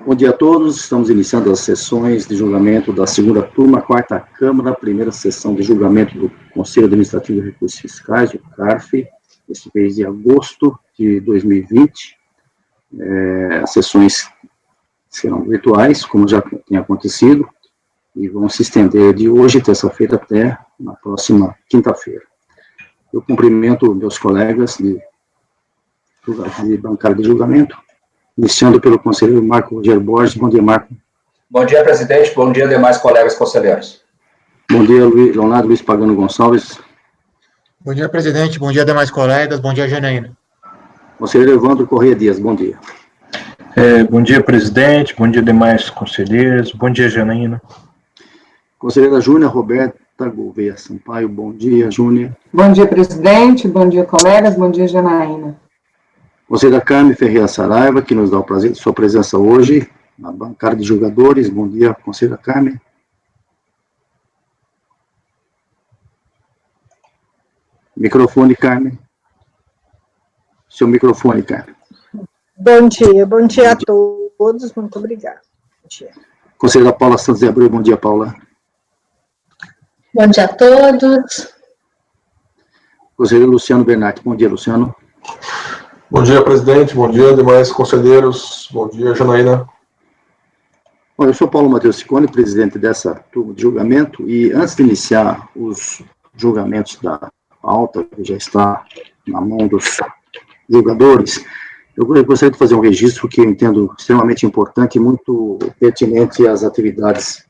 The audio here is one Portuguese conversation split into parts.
Bom dia a todos, estamos iniciando as sessões de julgamento da segunda turma, quarta Câmara, primeira sessão de julgamento do Conselho Administrativo de Recursos Fiscais, o CARF, esse mês de agosto de 2020. As sessões serão virtuais, como já tem acontecido, e vão se estender de hoje, terça-feira, até na próxima quinta-feira. Eu cumprimento meus colegas de bancada de julgamento, iniciando pelo conselheiro Marco Rogério Borges. Bom dia, Marco. Bom dia, presidente. Bom dia, demais colegas conselheiros. Bom dia, Leonardo Luiz Pagano Gonçalves. Bom dia, presidente. Bom dia, demais colegas. Bom dia, Janaína. Conselheiro Evandro Corrêa Dias. Bom dia. Bom dia, presidente. Bom dia, demais conselheiros. Bom dia, Janaína. Conselheira Júnia Roberta Gouveia Sampaio. Bom dia, Júnia. Bom dia, presidente. Bom dia, colegas. Bom dia, Janaína. Conselheira Carmen Ferreira Saraiva, que nos dá o prazer de sua presença hoje na bancada de julgadores. Bom dia, conselheira Carmen. Microfone, Carmen. Seu microfone, Carmen. Bom dia a todos, muito obrigada. Bom dia. Conselheira Paula Santos de Abreu, bom dia, Paula. Bom dia a todos. Conselheiro Luciano Bernardi, bom dia, Luciano. Bom dia, presidente. Bom dia, demais conselheiros. Bom dia, Janaína. Bom, eu sou Paulo Matheus Ciccone, presidente dessa turma de julgamento, e antes de iniciar os julgamentos da pauta, que já está na mão dos julgadores, eu gostaria de fazer um registro que eu entendo extremamente importante e muito pertinente às atividades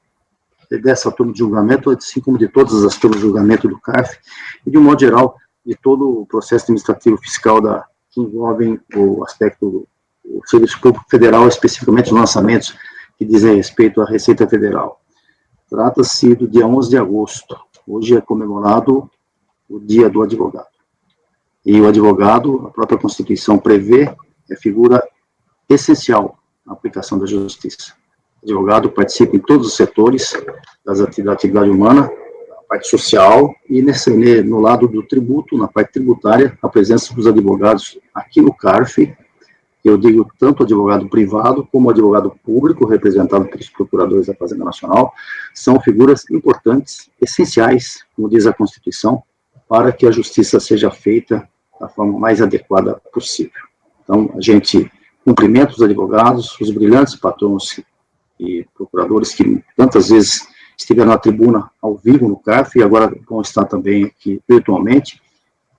dessa turma de julgamento, assim como de todas as turmas de julgamento do CARF, e de um modo geral, de todo o processo administrativo fiscal que envolvem o aspecto do Serviço Público Federal, especificamente os lançamentos que dizem respeito à Receita Federal. Trata-se do dia 11 de agosto. Hoje é comemorado o Dia do Advogado. E o advogado, a própria Constituição prevê, é figura essencial na aplicação da justiça. O advogado participa em todos os setores da atividade humana, parte social, e no lado do tributo, na parte tributária, a presença dos advogados aqui no CARF, eu digo tanto advogado privado como advogado público, representado pelos procuradores da Fazenda Nacional, são figuras importantes, essenciais, como diz a Constituição, para que a justiça seja feita da forma mais adequada possível. Então, a gente cumprimenta os advogados, os brilhantes patrões e procuradores que tantas vezes estiveram na tribuna ao vivo no CARF e agora vão estar também aqui virtualmente.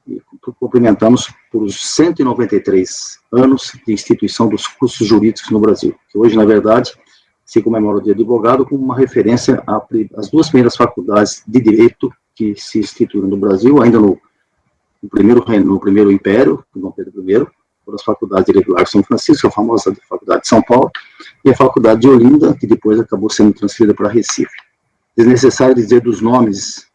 E cumprimentamos por os 193 anos de instituição dos cursos jurídicos no Brasil, que hoje, na verdade, se comemora o Dia do Advogado como uma referência às duas primeiras faculdades de Direito que se instituíram no Brasil, ainda no primeiro Império, Dom Pedro I, foram as faculdades de Direito Largo São Francisco, a famosa Faculdade de São Paulo, e a Faculdade de Olinda, que depois acabou sendo transferida para Recife. Desnecessário dizer dos nomes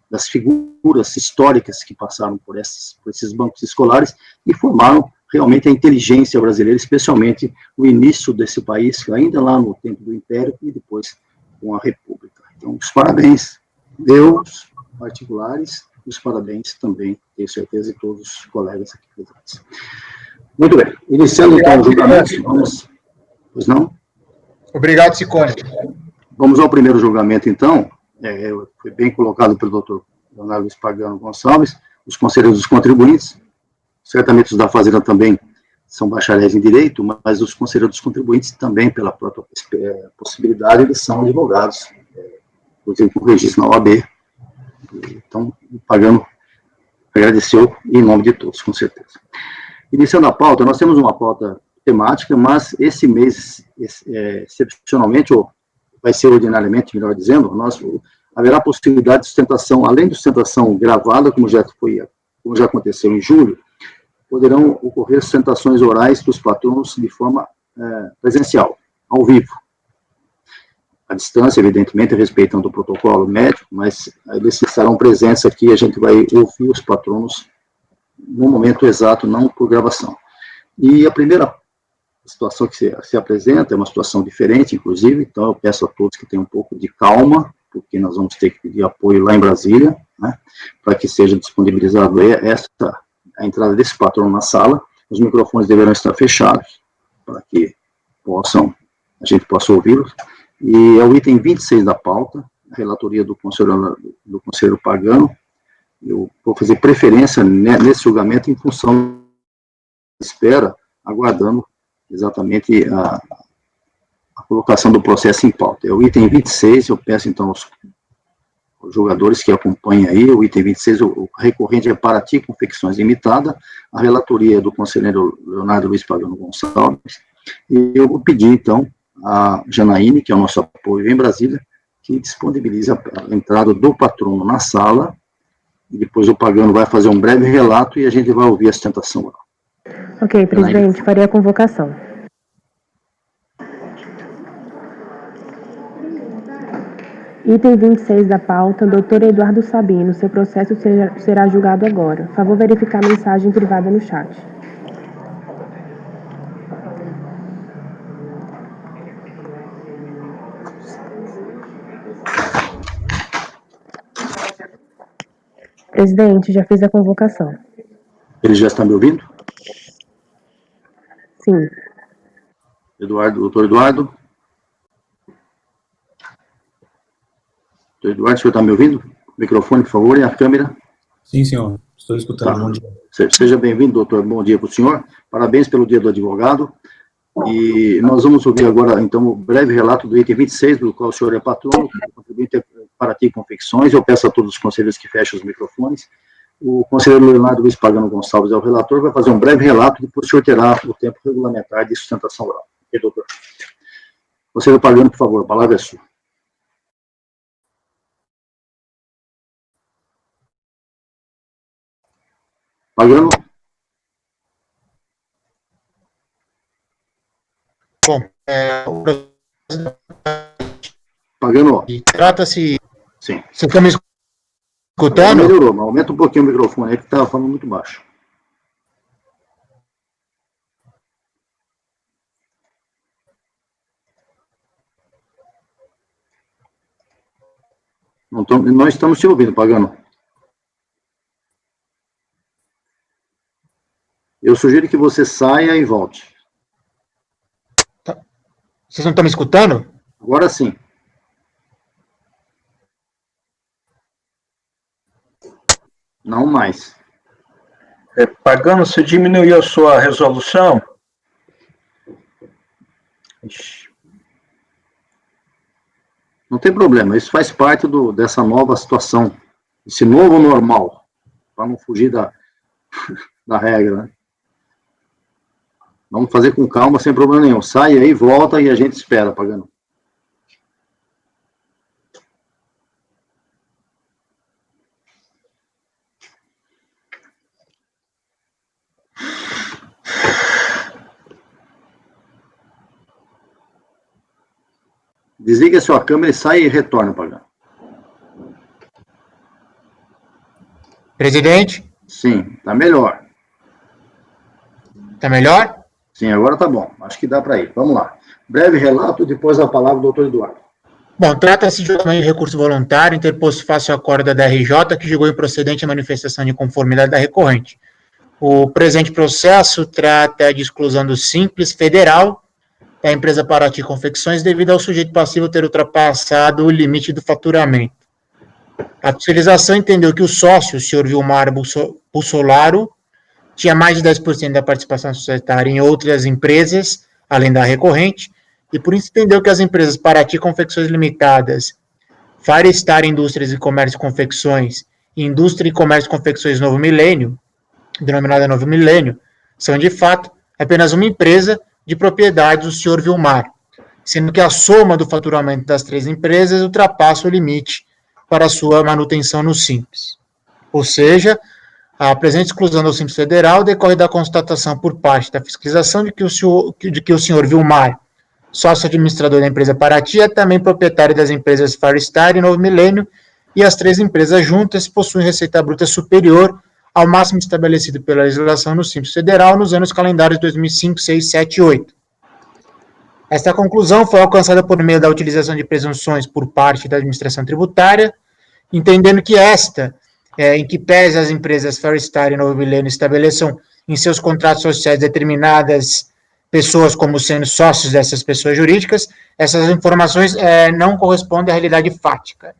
das figuras históricas que passaram por esses bancos escolares e formaram realmente a inteligência brasileira, especialmente o início desse país, ainda lá no tempo do Império e depois com a República. Então, os parabéns, meus particulares, os parabéns também, tenho certeza, de todos os colegas aqui presentes. Muito bem, iniciando então o julgamento, vamos... Pois não? Obrigado, Ciccone. Vamos ao primeiro julgamento, então. Foi bem colocado pelo doutor Leonardo Luiz Pagano Gonçalves, os conselheiros dos contribuintes, certamente os da Fazenda também são bacharéis em Direito, mas os conselheiros dos contribuintes também, pela própria possibilidade, eles são advogados, inclusive com registro na OAB. Então, o Pagano agradeceu em nome de todos, com certeza. Iniciando a pauta, nós temos uma pauta temática, mas esse mês, excepcionalmente, ou vai ser ordinariamente, melhor dizendo, haverá possibilidade de sustentação, além de sustentação gravada, como já aconteceu em julho, poderão ocorrer sustentações orais dos patronos de forma presencial, ao vivo. A distância, evidentemente, respeitando o protocolo médico, mas eles estarão presentes aqui, a gente vai ouvir os patronos no momento exato, não por gravação. E a primeira situação que se apresenta é uma situação diferente, inclusive, então eu peço a todos que tenham um pouco de calma, porque nós vamos ter que pedir apoio lá em Brasília, né, para que seja disponibilizado a entrada desse patrono na sala. Os microfones deverão estar fechados, para que possam a gente possa ouvi-los. E é o item 26 da pauta, a relatoria do conselheiro Pagano. Eu vou fazer preferência nesse julgamento em função da espera, aguardando exatamente a colocação do processo em pauta. É o item 26, eu peço então aos jogadores que acompanhem aí, o item 26, o recorrente é Paraty Confecções Limitada, a relatoria do conselheiro Leonardo Luiz Pagano Gonçalves, e eu vou pedir, então, a Janaíne, que é o nosso apoio em Brasília, que disponibiliza a entrada do patrono na sala, e depois o Pagano vai fazer um breve relato e a gente vai ouvir a sustentação oral. Ok, presidente, farei a convocação. Item 26 da pauta, doutor Eduardo Sabino, seu processo será julgado agora. Favor verificar a mensagem privada no chat. Presidente, já fiz a convocação. Ele já está me ouvindo? Sim. Doutor Eduardo? Doutor Eduardo, o senhor está me ouvindo? Microfone, por favor, e a câmera. Sim, senhor. Estou escutando. Tá. Bom dia. Seja bem-vindo, doutor. Bom dia para o senhor. Parabéns pelo dia do advogado. E nós vamos ouvir agora, então, o breve relato do item 26, do qual o senhor é patrono, contribuinte Paraty Confecções. Eu peço a todos os conselheiros que fechem os microfones. O conselheiro Leonardo Luiz Pagano Gonçalves é o relator, vai fazer um breve relato, depois o senhor terá o tempo regulamentar de sustentação oral. Ok, doutor? Conselheiro Pagano, por favor, a palavra é sua. Pagano? Bom, Pagano? Trata-se... Sim. Você está me escutando? Melhorou, mas aumenta um pouquinho o microfone aí, que estava falando muito baixo. Não estamos te ouvindo, Pagano. Eu sugiro que você saia e volte. Vocês não estão me escutando? Agora sim. Não mais. Pagano, você diminuiu a sua resolução? Não tem problema, isso faz parte dessa nova situação, esse novo normal, para não fugir da regra, né? Vamos fazer com calma, sem problema nenhum. Sai aí, volta e a gente espera, Pagano. Desliga a sua câmera e sai e retorna, Pagano. Presidente? Sim, tá melhor. Tá melhor? Sim, agora tá bom. Acho que dá para ir. Vamos lá. Breve relato, depois a palavra do doutor Eduardo. Bom, trata-se de julgamento de recurso voluntário interposto face ao acordo da RJ, que julgou improcedente a manifestação de conformidade da recorrente. O presente processo trata de exclusão do Simples Federal da empresa Paraty Confecções devido ao sujeito passivo ter ultrapassado o limite do faturamento. A fiscalização entendeu que o sócio, o senhor Vilmar Bussolaro, tinha mais de 10% da participação societária em outras empresas, além da recorrente, e por isso entendeu que as empresas Paraty Confecções Limitadas, Firestar Indústrias e Comércio Confecções e Indústria e Comércio Confecções Novo Milênio, denominada Novo Milênio, são de fato apenas uma empresa de propriedade do senhor Vilmar, sendo que a soma do faturamento das três empresas ultrapassa o limite para sua manutenção no Simples. Ou seja, a presente exclusão do Simples Federal decorre da constatação por parte da fiscalização de que o senhor Vilmar, sócio administrador da empresa Paraty, é também proprietário das empresas Firestar e Novo Milênio, e as três empresas juntas possuem receita bruta superior ao máximo estabelecido pela legislação no Simples Federal nos anos calendários 2005, 6, 7 e 8. Esta conclusão foi alcançada por meio da utilização de presunções por parte da administração tributária, entendendo que em que pese as empresas Firestar e Novo Milênio estabeleçam em seus contratos sociais determinadas pessoas como sendo sócios dessas pessoas jurídicas, essas informações não correspondem à realidade fática.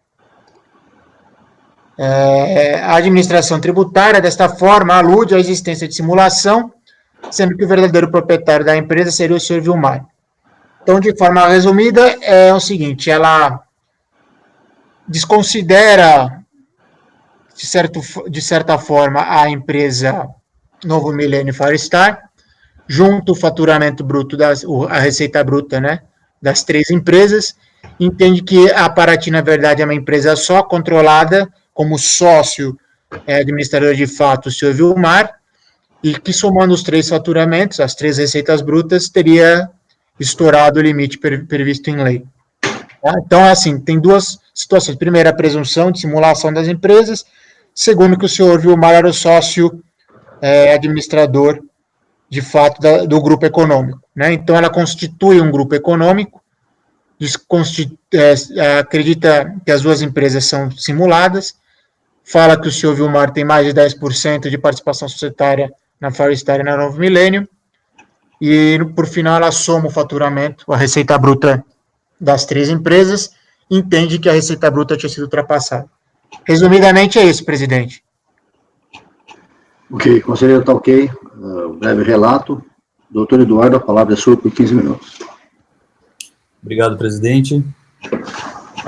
A administração tributária, desta forma, alude à existência de simulação, sendo que o verdadeiro proprietário da empresa seria o Sr. Vilmar. Então, de forma resumida, é o seguinte, ela desconsidera, de certa forma, a empresa Novo Milênio Firestar, junto o faturamento bruto, a receita bruta, né, das 3 empresas, entende que a Paraty, na verdade, é uma empresa só, controlada como sócio administrador de fato o Sr. Vilmar, e que somando os 3 faturamentos, as 3 receitas brutas, teria estourado o limite previsto em lei. Então, assim, tem 2 situações. Primeiro, a presunção de simulação das empresas. Segundo, que o senhor Vilmar era o sócio administrador, de fato, do grupo econômico. Né? Então, ela constitui um grupo econômico, acredita que as 2 empresas são simuladas, fala que o senhor Vilmar tem mais de 10% de participação societária na Firestar e na Novo Milênio, e, por final, ela soma o faturamento, a receita bruta das 3 empresas, entende que a receita bruta tinha sido ultrapassada. Resumidamente é isso, presidente. Ok, conselheiro, está ok. Breve relato. Doutor Eduardo, a palavra é sua por 15 minutos. Obrigado, presidente.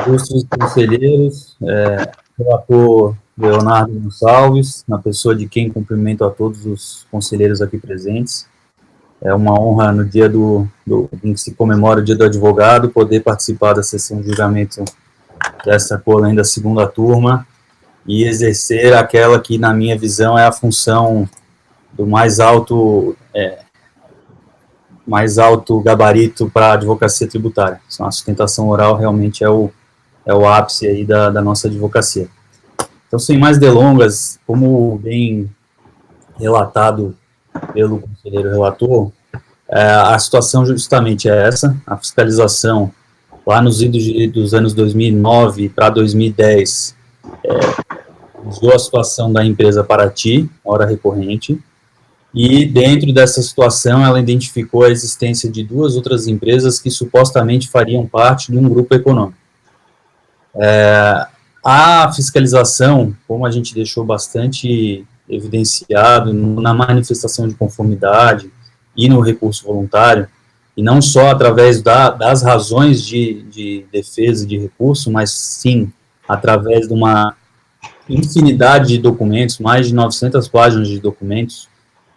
Ilustres conselheiros, relator Leonardo Gonçalves, na pessoa de quem cumprimento a todos os conselheiros aqui presentes. É uma honra, no dia em que se comemora o Dia do Advogado, poder participar da sessão de julgamento dessa COLEN da 2ª turma e exercer aquela que, na minha visão, é a função do mais alto gabarito para a advocacia tributária. A sustentação oral realmente é o ápice aí da nossa advocacia. Então, sem mais delongas, como bem relatado pelo conselheiro relator, a situação justamente é essa. A fiscalização, lá nos idos dos anos 2009 para 2010, usou a situação da empresa Paraty, hora recorrente, e dentro dessa situação ela identificou a existência de 2 outras empresas que supostamente fariam parte de um grupo econômico. A fiscalização, como a gente deixou bastante evidenciado na manifestação de conformidade e no recurso voluntário, e não só através das razões de defesa de recurso, mas sim através de uma infinidade de documentos, mais de 900 páginas de documentos,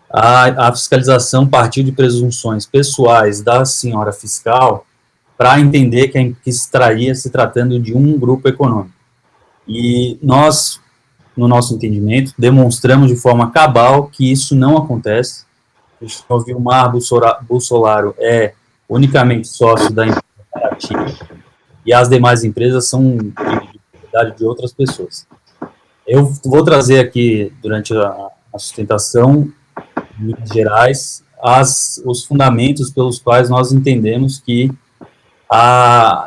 a fiscalização partiu de presunções pessoais da senhora fiscal para entender que estaria se tratando de um grupo econômico. E nós, no nosso entendimento, demonstramos de forma cabal que isso não acontece. O senhor Vilmar Bussolaro é unicamente sócio da empresa Paraty e as demais empresas são de propriedade de outras pessoas. Eu vou trazer aqui, durante a sustentação, em linhas gerais, os fundamentos pelos quais nós entendemos que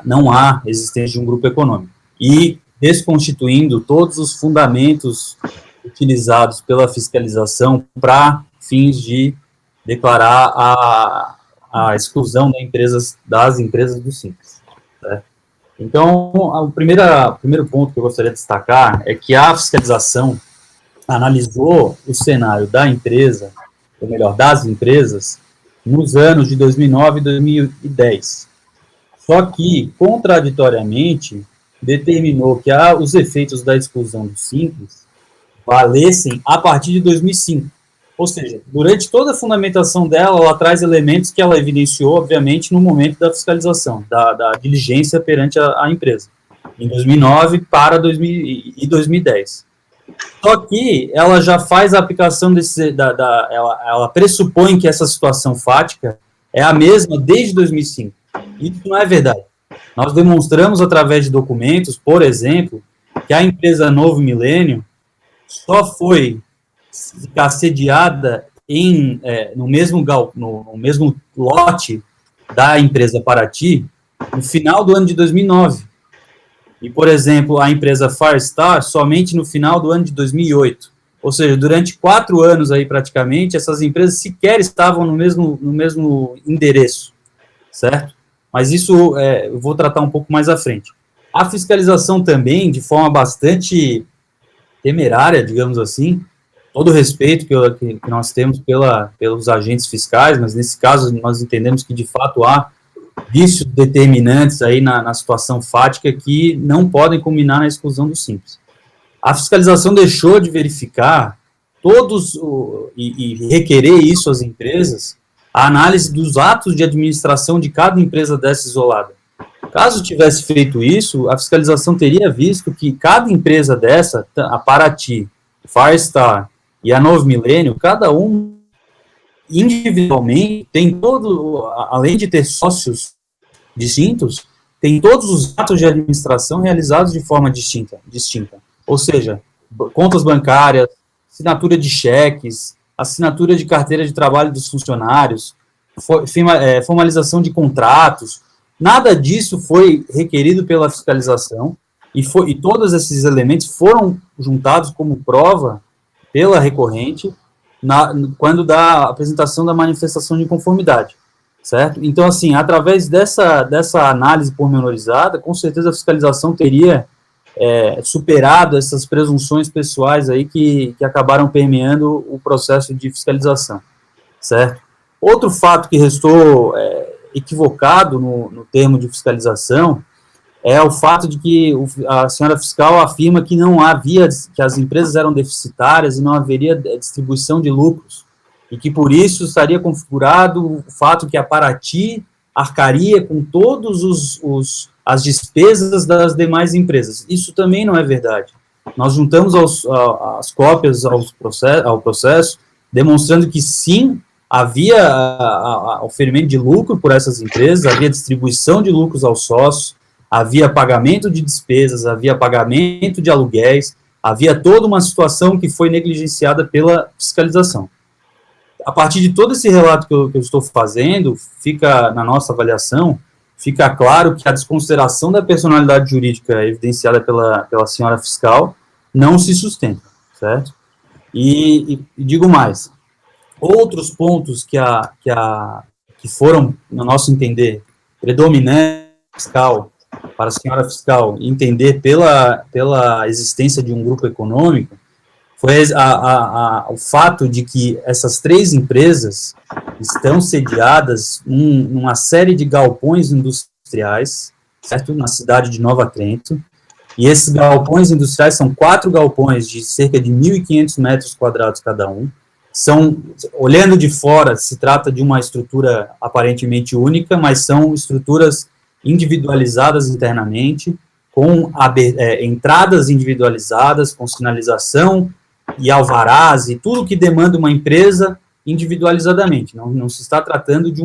não há existência de um grupo econômico. E desconstituindo todos os fundamentos utilizados pela fiscalização para fins de declarar a exclusão das empresas do Simples. Né? Então, o primeiro ponto que eu gostaria de destacar é que a fiscalização analisou o cenário da empresa, ou melhor, das empresas, nos anos de 2009 e 2010. Só que, contraditoriamente, determinou que os efeitos da exclusão do Simples valessem a partir de 2005. Ou seja, durante toda a fundamentação dela, ela traz elementos que ela evidenciou, obviamente, no momento da fiscalização, da diligência perante a empresa, em 2009 para 2010. Só que ela já faz a aplicação ela pressupõe que essa situação fática é a mesma desde 2005. Isso não é verdade. Nós demonstramos através de documentos, por exemplo, que a empresa Novo Milênio só foi ficar sediada no mesmo lote da empresa Paraty no final do ano de 2009. E, por exemplo, a empresa Firestar somente no final do ano de 2008. Ou seja, durante 4 anos aí praticamente, essas empresas sequer estavam no mesmo endereço, certo? Mas isso eu vou tratar um pouco mais à frente. A fiscalização também, de forma bastante temerária, digamos assim, todo o respeito que nós temos pelos agentes fiscais, mas nesse caso nós entendemos que de fato há vícios determinantes aí na situação fática que não podem culminar na exclusão do Simples. A fiscalização deixou de verificar e requerer isso às empresas, a análise dos atos de administração de cada empresa dessa isolada. Caso tivesse feito isso, a fiscalização teria visto que cada empresa dessa, a Paraty, Firestar e a Novo Milênio, cada um individualmente tem além de ter sócios distintos, tem todos os atos de administração realizados de forma distinta. Ou seja, contas bancárias, assinatura de cheques, assinatura de carteira de trabalho dos funcionários, formalização de contratos, nada disso foi requerido pela fiscalização e todos esses elementos foram juntados como prova pela recorrente quando da apresentação da manifestação de conformidade, certo? Então, assim, através dessa análise pormenorizada, com certeza a fiscalização teria superado essas presunções pessoais aí que acabaram permeando o processo de fiscalização, certo? Outro fato que restou equivocado no termo de fiscalização é o fato de que a senhora fiscal afirma que que as empresas eram deficitárias e não haveria distribuição de lucros, e que por isso estaria configurado o fato que a Paraty arcaria com todos as despesas das demais empresas. Isso também não é verdade. Nós juntamos as cópias ao processo, demonstrando que sim, havia oferimento de lucro por essas empresas, havia distribuição de lucros aos sócios, havia pagamento de despesas, havia pagamento de aluguéis, havia toda uma situação que foi negligenciada pela fiscalização. A partir de todo esse relato que eu estou fazendo, fica, na nossa avaliação, fica claro que a desconsideração da personalidade jurídica evidenciada pela senhora fiscal não se sustenta, certo? E digo mais, outros pontos que foram, no nosso entender, predominantes fiscal, para a senhora fiscal entender pela existência de um grupo econômico, foi o fato de que essas 3 empresas estão sediadas numa série de galpões industriais, certo? Na cidade de Nova Trento, e esses galpões industriais são 4 galpões de cerca de 1.500 metros quadrados cada um. Olhando de fora, se trata de uma estrutura aparentemente única, mas são estruturas individualizadas internamente, com entradas individualizadas, com sinalização e alvarás e tudo que demanda uma empresa individualizadamente. Não se está tratando de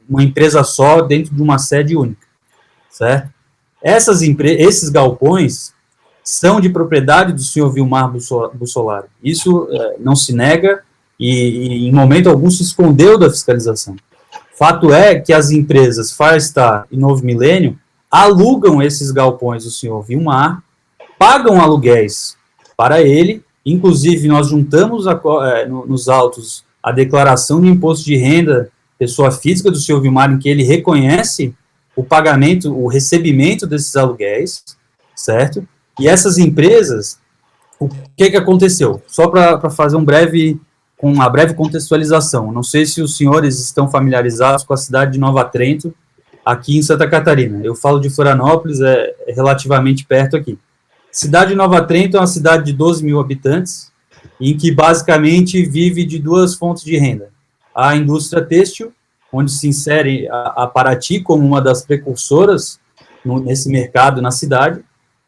uma empresa só dentro de uma sede única, certo? Esses galpões são de propriedade do senhor Vilmar Bussolari. Isso não se nega e em momento algum se escondeu da fiscalização. Fato é que as empresas Firestar e Novo Milênio alugam esses galpões do senhor Vilmar, pagam aluguéis para ele, inclusive nós juntamos nos autos a declaração de imposto de renda pessoa física do senhor Vilmar, em que ele reconhece o pagamento, o recebimento desses aluguéis, certo? E essas empresas, o que aconteceu? Só para fazer uma breve contextualização, não sei se os senhores estão familiarizados com a cidade de Nova Trento, aqui em Santa Catarina. Eu falo de Florianópolis, é relativamente perto aqui. Cidade de Nova Trento é uma cidade de 12 mil habitantes, em que basicamente vive de 2 fontes de renda. A indústria têxtil, onde se insere a Paraty como uma das precursoras nesse mercado na cidade,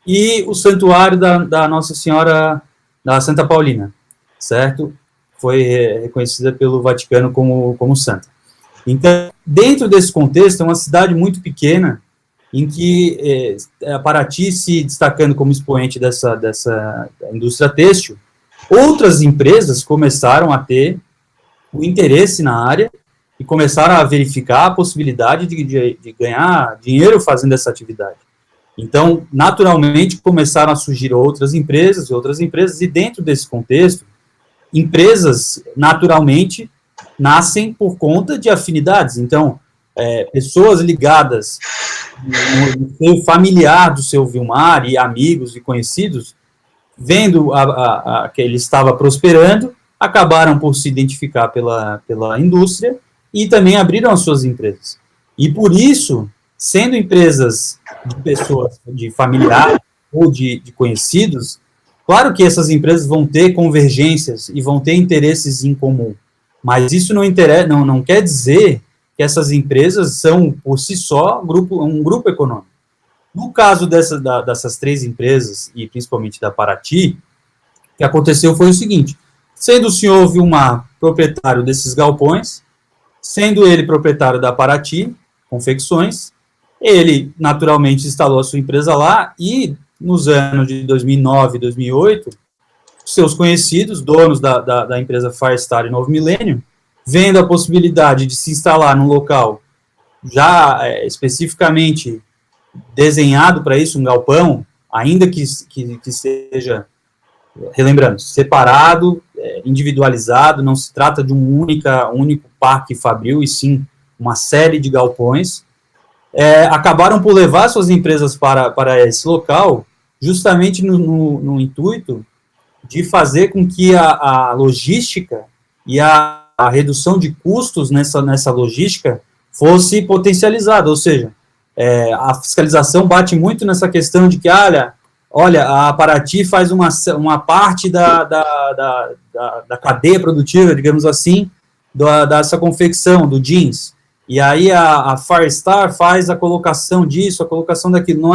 e o santuário da Nossa Senhora da Santa Paulina, certo? Foi reconhecida pelo Vaticano como santa. Então, dentro desse contexto, é uma cidade muito pequena, em que a Paraty se destacando como expoente dessa indústria têxtil, outras empresas começaram a ter o interesse na área e começaram a verificar a possibilidade de ganhar dinheiro fazendo essa atividade. Então, naturalmente, começaram a surgir outras empresas, e dentro desse contexto, empresas, naturalmente, nascem por conta de afinidades. Então, pessoas ligadas no seio familiar do seu Vilmar, e amigos e conhecidos, vendo que ele estava prosperando, acabaram por se identificar pela indústria e também abriram as suas empresas. E por isso, sendo empresas de pessoas, de familiares ou de conhecidos, claro que essas empresas vão ter convergências e vão ter interesses em comum, mas isso não quer dizer que essas empresas são, por si só, um grupo econômico. No caso dessas 3 empresas, e principalmente da Paraty, o que aconteceu foi o seguinte: sendo o senhor Vilmar proprietário desses galpões, sendo ele proprietário da Paraty Confecções, ele naturalmente instalou a sua empresa lá, e nos anos de 2009 e 2008, seus conhecidos, donos da empresa Firestar e Novo Milênio, vendo a possibilidade de se instalar num local já especificamente desenhado para isso, um galpão, ainda que seja, relembrando, separado, individualizado, não se trata de um único parque fabril, e sim uma série de galpões, acabaram por levar suas empresas para esse local, justamente no intuito de fazer com que a logística e a redução de custos nessa logística fosse potencializada, ou seja, a fiscalização bate muito nessa questão de que, olha, a Paraty faz uma parte da cadeia produtiva, digamos assim, dessa confecção, do jeans, e aí a Firestar faz a colocação disso, a colocação daquilo. Não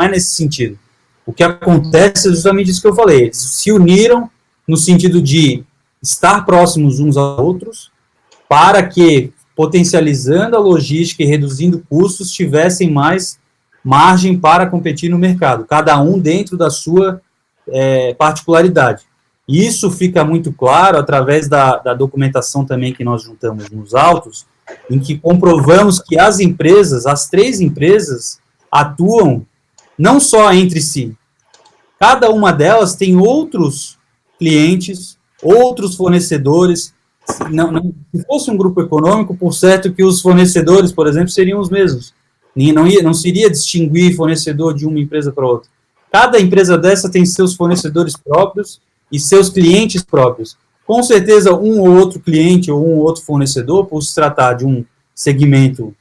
é nesse sentido. O que acontece é justamente isso que eu falei. Eles se uniram no sentido de estar próximos uns aos outros, para que, potencializando a logística e reduzindo custos, tivessem mais margem para competir no mercado, cada um dentro da sua particularidade. E isso fica muito claro através da documentação também que nós juntamos nos autos, em que comprovamos que as 3 empresas, atuam não só entre si. Cada uma delas tem outros clientes, outros fornecedores. Se fosse um grupo econômico, por certo que os fornecedores, por exemplo, seriam os mesmos. Não se iria distinguir fornecedor de uma empresa para outra. Cada empresa dessa tem seus fornecedores próprios e seus clientes próprios. Com certeza, um ou outro cliente ou um ou outro fornecedor, por se tratar de um segmento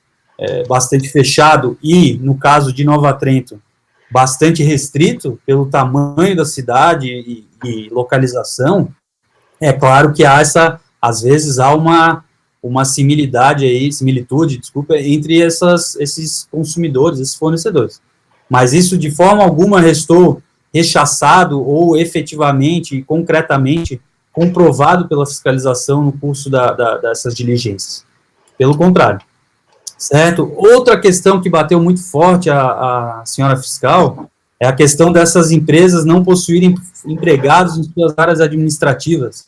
bastante fechado e, no caso de Nova Trento, bastante restrito pelo tamanho da cidade e localização, é claro que às vezes há uma similitude, entre esses consumidores, esses fornecedores. Mas isso de forma alguma restou rechaçado ou efetivamente, concretamente, comprovado pela fiscalização no curso dessas diligências. Pelo contrário. Certo? Outra questão que bateu muito forte a senhora fiscal é a questão dessas empresas não possuírem empregados em suas áreas administrativas.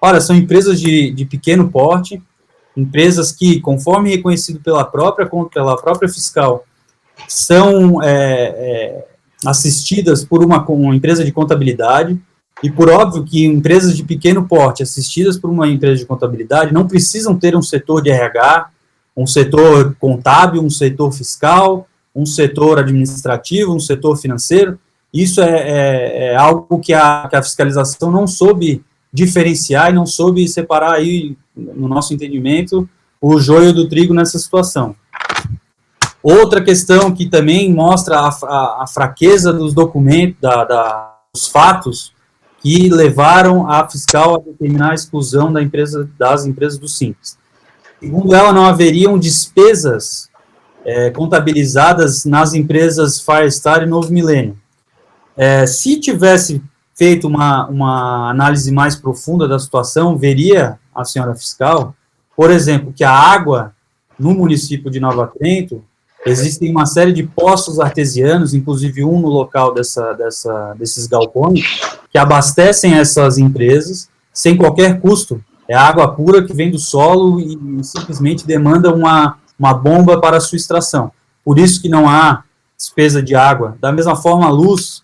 Ora, são empresas de pequeno porte, empresas que, conforme reconhecido pela própria fiscal, são assistidas por uma empresa de contabilidade, e por óbvio que empresas de pequeno porte assistidas por uma empresa de contabilidade não precisam ter um setor de RH, um setor contábil, um setor fiscal, um setor administrativo, um setor financeiro. Isso é algo que a fiscalização não soube diferenciar e não soube separar aí, no nosso entendimento, o joio do trigo nessa situação. Outra questão que também mostra a fraqueza dos documentos, dos fatos, que levaram a fiscal a determinar a exclusão das empresas do Simples. Segundo ela, não haveriam despesas contabilizadas nas empresas Firestar e Novo Milênio. Se tivesse feito uma análise mais profunda da situação, veria a senhora fiscal, por exemplo, que a água no município de Nova Trento, existem uma série de poços artesianos, inclusive um no local desses galpões, que abastecem essas empresas sem qualquer custo. É água pura que vem do solo e simplesmente demanda uma bomba para a sua extração. Por isso que não há despesa de água. Da mesma forma, a luz,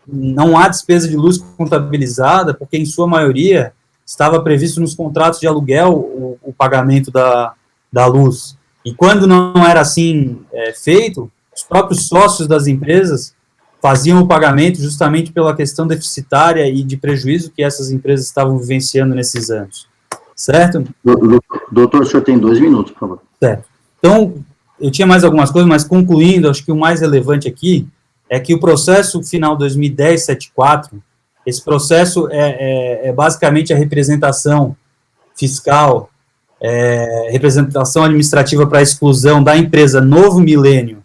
não há despesa de luz contabilizada, porque, em sua maioria, estava previsto nos contratos de aluguel o pagamento da luz. E quando não era assim feito, os próprios sócios das empresas faziam o pagamento justamente pela questão deficitária e de prejuízo que essas empresas estavam vivenciando nesses anos. Certo? Doutor, o senhor tem 2 minutos, por favor. Certo. Então, eu tinha mais algumas coisas, mas concluindo, acho que o mais relevante aqui é que o processo final 2010-74, esse processo é basicamente a representação fiscal, representação administrativa para a exclusão da empresa Novo Milênio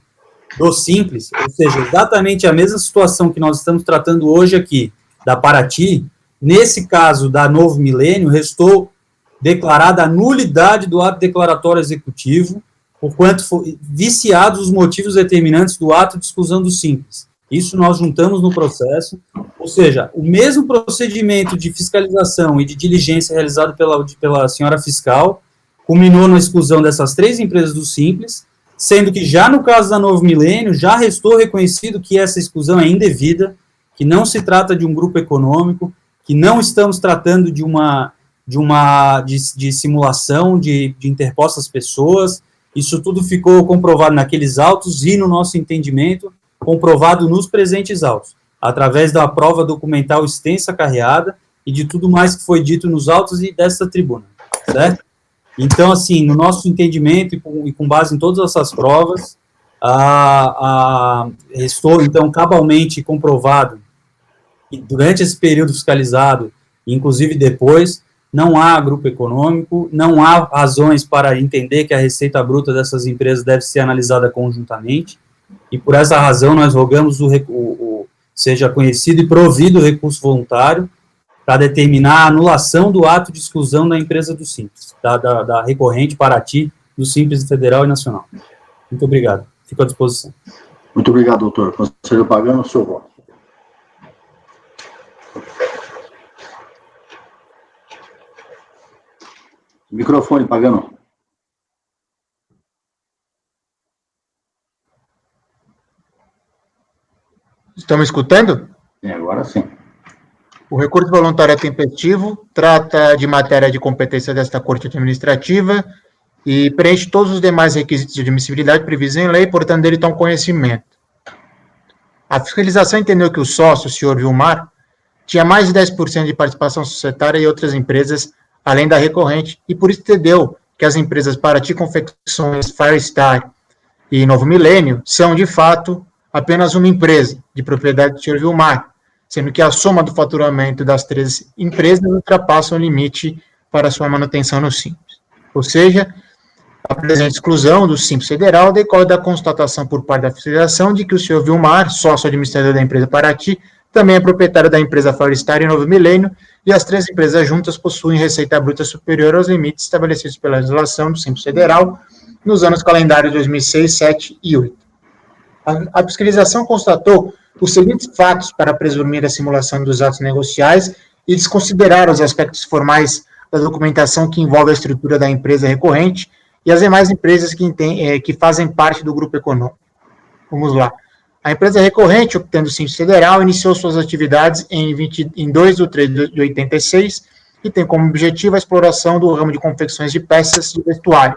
do Simples, ou seja, exatamente a mesma situação que nós estamos tratando hoje aqui, da Paraty. Nesse caso da Novo Milênio, restou declarada a nulidade do ato declaratório executivo, porquanto viciados os motivos determinantes do ato de exclusão do Simples. Isso nós juntamos no processo, ou seja, o mesmo procedimento de fiscalização e de diligência realizado pela senhora fiscal culminou na exclusão dessas 3 empresas do Simples, sendo que já no caso da Novo Milênio, já restou reconhecido que essa exclusão é indevida, que não se trata de um grupo econômico, que não estamos tratando de simulação de interpostas pessoas. Isso tudo ficou comprovado naqueles autos e, no nosso entendimento, comprovado nos presentes autos, através da prova documental extensa acarreada e de tudo mais que foi dito nos autos e desta tribuna, certo? Então, assim, no nosso entendimento e com base em todas essas provas, restou, então, cabalmente comprovado que durante esse período fiscalizado, inclusive depois, não há grupo econômico, não há razões para entender que a receita bruta dessas empresas deve ser analisada conjuntamente, e por essa razão nós rogamos seja conhecido e provido o recurso voluntário para determinar a anulação do ato de exclusão da empresa do Simples, da recorrente Paraty, do Simples Federal e Nacional. Muito obrigado. Fico à disposição. Muito obrigado, doutor. Conselheiro Pagano, o seu voto. Microfone, Pagano. Estão me escutando? Agora sim. O recurso voluntário é tempestivo, trata de matéria de competência desta Corte Administrativa e preenche todos os demais requisitos de admissibilidade previstos em lei, portanto, dele toma conhecimento. A fiscalização entendeu que o sócio, o senhor Vilmar, tinha mais de 10% de participação societária em outras empresas, além da recorrente, e por isso entendeu que as empresas Paraty Confecções, Firestar e Novo Milênio são, de fato, apenas uma empresa de propriedade do senhor Vilmar, sendo que a soma do faturamento das 3 empresas ultrapassa o limite para sua manutenção no Simples. Ou seja, a presente exclusão do Simples Federal decorre da constatação por parte da fiscalização de que o senhor Vilmar, sócio administrador da empresa Paraty, também é proprietário da empresa Firestar e Novo Milênio, e as 3 empresas juntas possuem receita bruta superior aos limites estabelecidos pela legislação do Simples Federal nos anos calendários 2006, 2007 e 2008. A fiscalização constatou os seguintes fatos para presumir a simulação dos atos negociais e desconsiderar os aspectos formais da documentação que envolve a estrutura da empresa recorrente e as demais empresas que fazem parte do grupo econômico. Vamos lá. A empresa recorrente, obtendo o Simples Federal, iniciou suas atividades em 2/3 de 86 e tem como objetivo a exploração do ramo de confecções de peças de vestuário.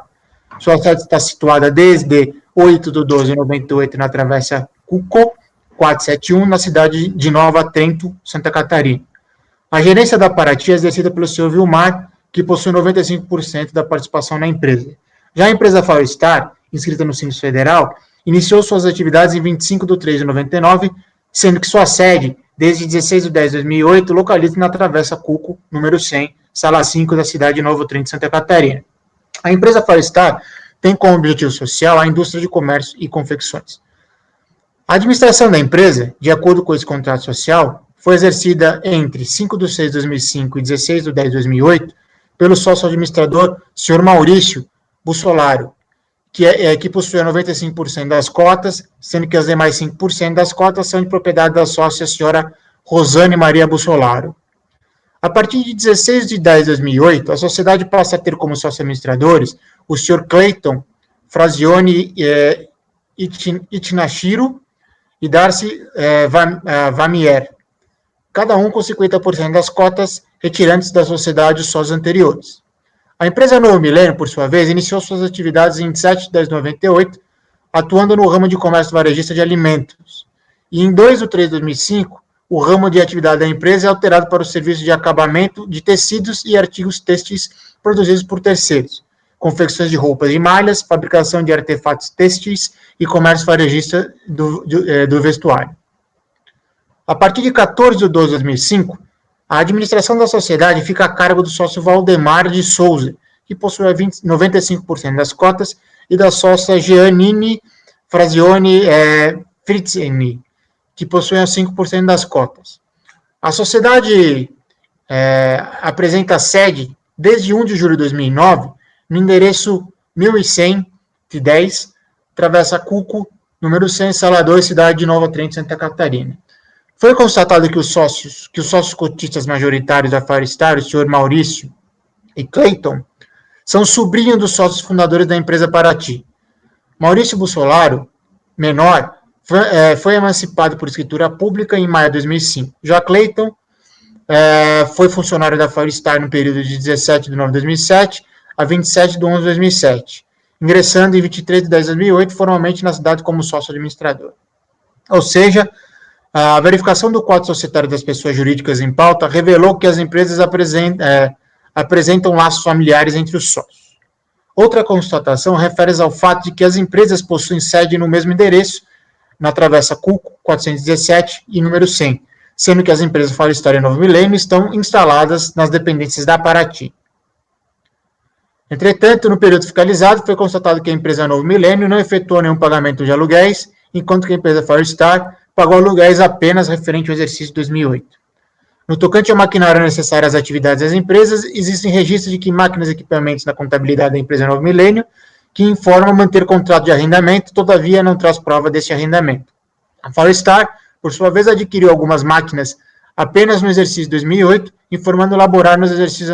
Sua sede está situada desde 8/12/98 na Travessa Cuco 471, na cidade de Nova Trento, Santa Catarina. A gerência da Paraty é exercida pelo senhor Vilmar, que possui 95% da participação na empresa. Já a empresa Firestar, inscrita no Simples Federal, iniciou suas atividades em 25/3/99, sendo que sua sede, desde 16/10/2008, localiza na Travessa Cuco, número 100, sala 5 da cidade de Novo Trento, Santa Catarina. A empresa Firestar tem como objetivo social a indústria de comércio e confecções. A administração da empresa, de acordo com esse contrato social, foi exercida entre 5/6/2005 e 16/10/2008 pelo sócio administrador, senhor Maurício Bussolaro, que possui 95% das cotas, sendo que as demais 5% das cotas são de propriedade da sócia senhora Rosane Maria Bussolaro. A partir de 16/10/2008, a sociedade passa a ter como sócios administradores o senhor Cleiton Frazioni Itnashiro e Darcy Vamier, cada um com 50% das cotas, retirantes da sociedade os sócios anteriores. A empresa Novo Milênio, por sua vez, iniciou suas atividades em 7 de 10 de 98, atuando no ramo de comércio varejista de alimentos. E em 2 de 3 de 2005, o ramo de atividade da empresa é alterado para o serviço de acabamento de tecidos e artigos têxteis produzidos por terceiros, confecções de roupas e malhas, fabricação de artefatos têxteis e comércio varejista do vestuário. A partir de 14 de 12 de 2005, a administração da sociedade fica a cargo do sócio Valdemar de Souza, que possui 95% das cotas, e da sócia Giannini Frazioni Fritzeni, que possui 5% das cotas. A sociedade apresenta sede desde 1 de julho de 2009, no endereço 1100-10, Travessa Cuco, número 100, Sala 2, cidade de Nova Trento, Santa Catarina. Foi constatado que os sócios cotistas majoritários da Firestar, o senhor Maurício e Clayton, são sobrinhos dos sócios fundadores da empresa Paraty. Maurício Bussolaro, menor, foi emancipado por escritura pública em maio de 2005. Já Clayton foi funcionário da Firestar no período de 17 de nove de 2007 a 27 de 11 de 2007, ingressando em 23 de 10 de 2008 formalmente na cidade como sócio administrador. Ou seja, a verificação do quadro societário das pessoas jurídicas em pauta revelou que as empresas apresentam laços familiares entre os sócios. Outra constatação refere-se ao fato de que as empresas possuem sede no mesmo endereço, na Travessa Cuco, 417 e número 100, sendo que as empresas Firestar e Novo Milênio estão instaladas nas dependências da Paraty. Entretanto, no período fiscalizado, foi constatado que a empresa Novo Milênio não efetuou nenhum pagamento de aluguéis, enquanto que a empresa Firestar pagou aluguéis apenas referente ao exercício de 2008. No tocante ao maquinário necessário às atividades das empresas, existem registros de que máquinas e equipamentos na contabilidade da empresa Novo Milênio que informam manter contrato de arrendamento, todavia não traz prova desse arrendamento. A Firestar, por sua vez, adquiriu algumas máquinas apenas no exercício de 2008, informando laborar nos exercícios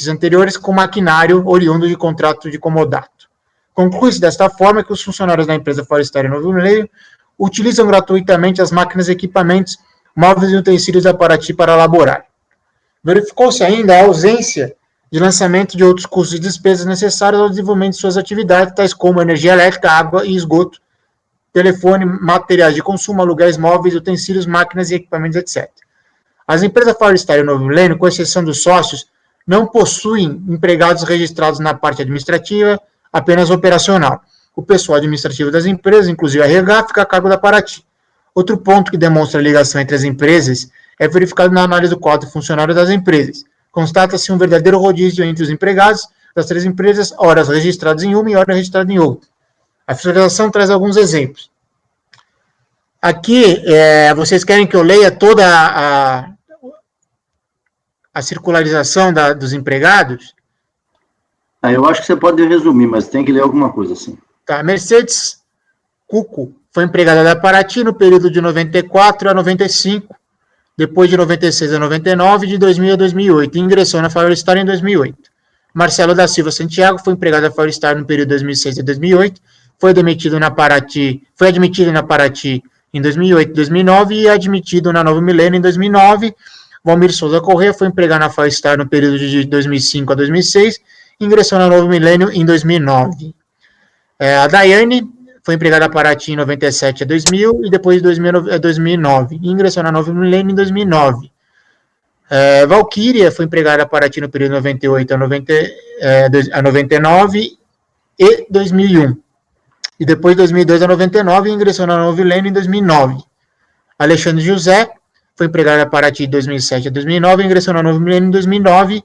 anteriores com maquinário oriundo de contrato de comodato. Conclui-se desta forma que os funcionários da empresa Firestar e Novo Milênio utilizam gratuitamente as máquinas e equipamentos, móveis e utensílios da Paraty para laborar. Verificou-se ainda a ausência de lançamento de outros custos e despesas necessários ao desenvolvimento de suas atividades, tais como energia elétrica, água e esgoto, telefone, materiais de consumo, aluguéis móveis, utensílios, máquinas e equipamentos, etc. As empresas Firestar e Novo Milênio, com exceção dos sócios, não possuem empregados registrados na parte administrativa, apenas operacional. O pessoal administrativo das empresas, inclusive a RH, fica a cargo da Paraty. Outro ponto que demonstra a ligação entre as empresas é verificado na análise do quadro funcionário das empresas. Constata-se um verdadeiro rodízio entre os empregados das três empresas, horas registradas em uma e horas registradas em outra. A fiscalização traz alguns exemplos. Aqui, vocês querem que eu leia toda a circularização dos empregados? Eu acho que você pode resumir, mas tem que ler alguma coisa assim. Tá, Mercedes Cuco foi empregada da Paraty no período de 94 a 95, depois de 96 a 99, de 2000 a 2008, e ingressou na Firestar em 2008. Marcelo da Silva Santiago foi empregado da Firestar no período de 2006 a 2008, foi admitido na Paraty em 2008 e 2009 e admitido na Novo Milênio em 2009. Valmir Souza Corrêa foi empregado na Firestar no período de 2005 a 2006 e ingressou na Novo Milênio em 2009. A Daiane foi empregada na Paraty em 97 a 2000 e depois de 2000 a 2009 e ingressou na Novo Milênio em 2009. Valquíria foi empregada na Paraty no período de 98 a 99 e 2001. E depois de 2002 a 99 e ingressou na Novo Milênio em 2009. Alexandre José foi empregado na Paraty de 2007 a 2009 e ingressou na Novo Milênio em 2009.